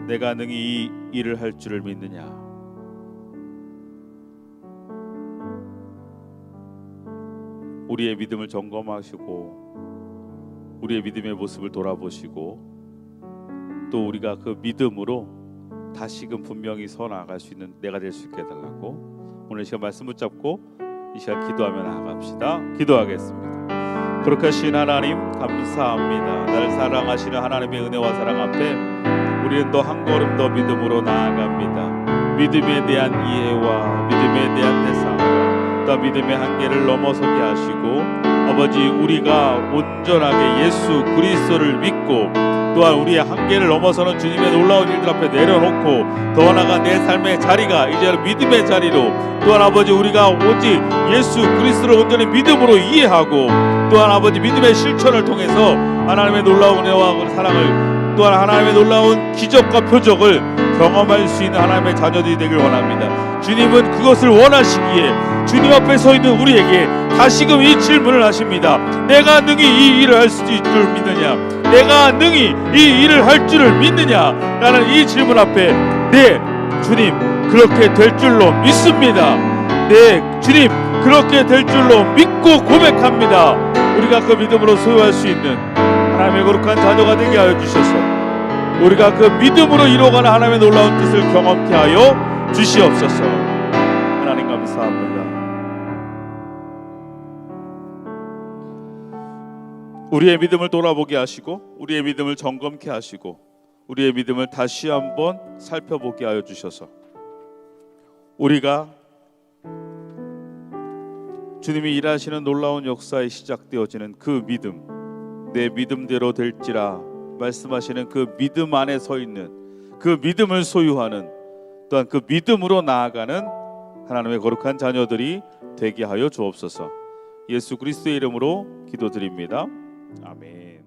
내가 능히 이 일을 할 줄을 믿느냐? 우리의 믿음을 점검하시고 우리의 믿음의 모습을 돌아보시고, 또 우리가 그 믿음으로 다시금 분명히 서 나아갈 수 있는 내가 될 수 있게 해달라고 오늘 시간 말씀 붙잡고 이 시간 기도하며 나아갑시다. 기도하겠습니다. 거룩하신 하나님 감사합니다. 나를 사랑하시는 하나님의 은혜와 사랑 앞에 우리는 더 한 걸음 더 믿음으로 나아갑니다. 믿음에 대한 이해와 믿음에 대한 대상과 또 믿음의 한계를 넘어서게 하시고, 아버지 우리가 온전하게 예수 그리스도를 믿고 또한 우리의 한계를 넘어서는 주님의 놀라운 일들 앞에 내려놓고 더 나아가 내 삶의 자리가 이제 믿음의 자리로, 또한 아버지 우리가 오직 예수 그리스도를 온전히 믿음으로 이해하고, 또한 아버지 믿음의 실천을 통해서 하나님의 놀라운 은혜와 사랑을, 또한 하나님의 놀라운 기적과 표적을 경험할 수 있는 하나님의 자녀들이 되길 원합니다. 주님은 그것을 원하시기에 주님 앞에 서 있는 우리에게 다시금 이 질문을 하십니다. 내가 능히 이 일을 할 수 있을 줄 믿느냐? 내가 능히 이 일을 할 줄을 믿느냐? 라는 이 질문 앞에 네 주님 그렇게 될 줄로 믿습니다. 네 주님 그렇게 될 줄로 믿고 고백합니다. 우리가 그 믿음으로 소유할 수 있는 하나님의 거룩한 자녀가 되게 하여 주셔서 우리가 그 믿음으로 이루어가는 하나님의 놀라운 뜻을 경험케 하여 주시옵소서. 하나님 감사합니다. 우리의 믿음을 돌아보게 하시고 우리의 믿음을 점검케 하시고 우리의 믿음을 다시 한번 살펴보게 하여 주셔서 우리가 주님이 일하시는 놀라운 역사에 시작되어지는 그 믿음, 내 믿음대로 될지라 말씀하시는 그 믿음 안에 서 있는 그 믿음을 소유하는, 또한 그 믿음으로 나아가는 하나님의 거룩한 자녀들이 되게 하여 주옵소서. 예수 그리스도의 이름으로 기도드립니다. 아멘.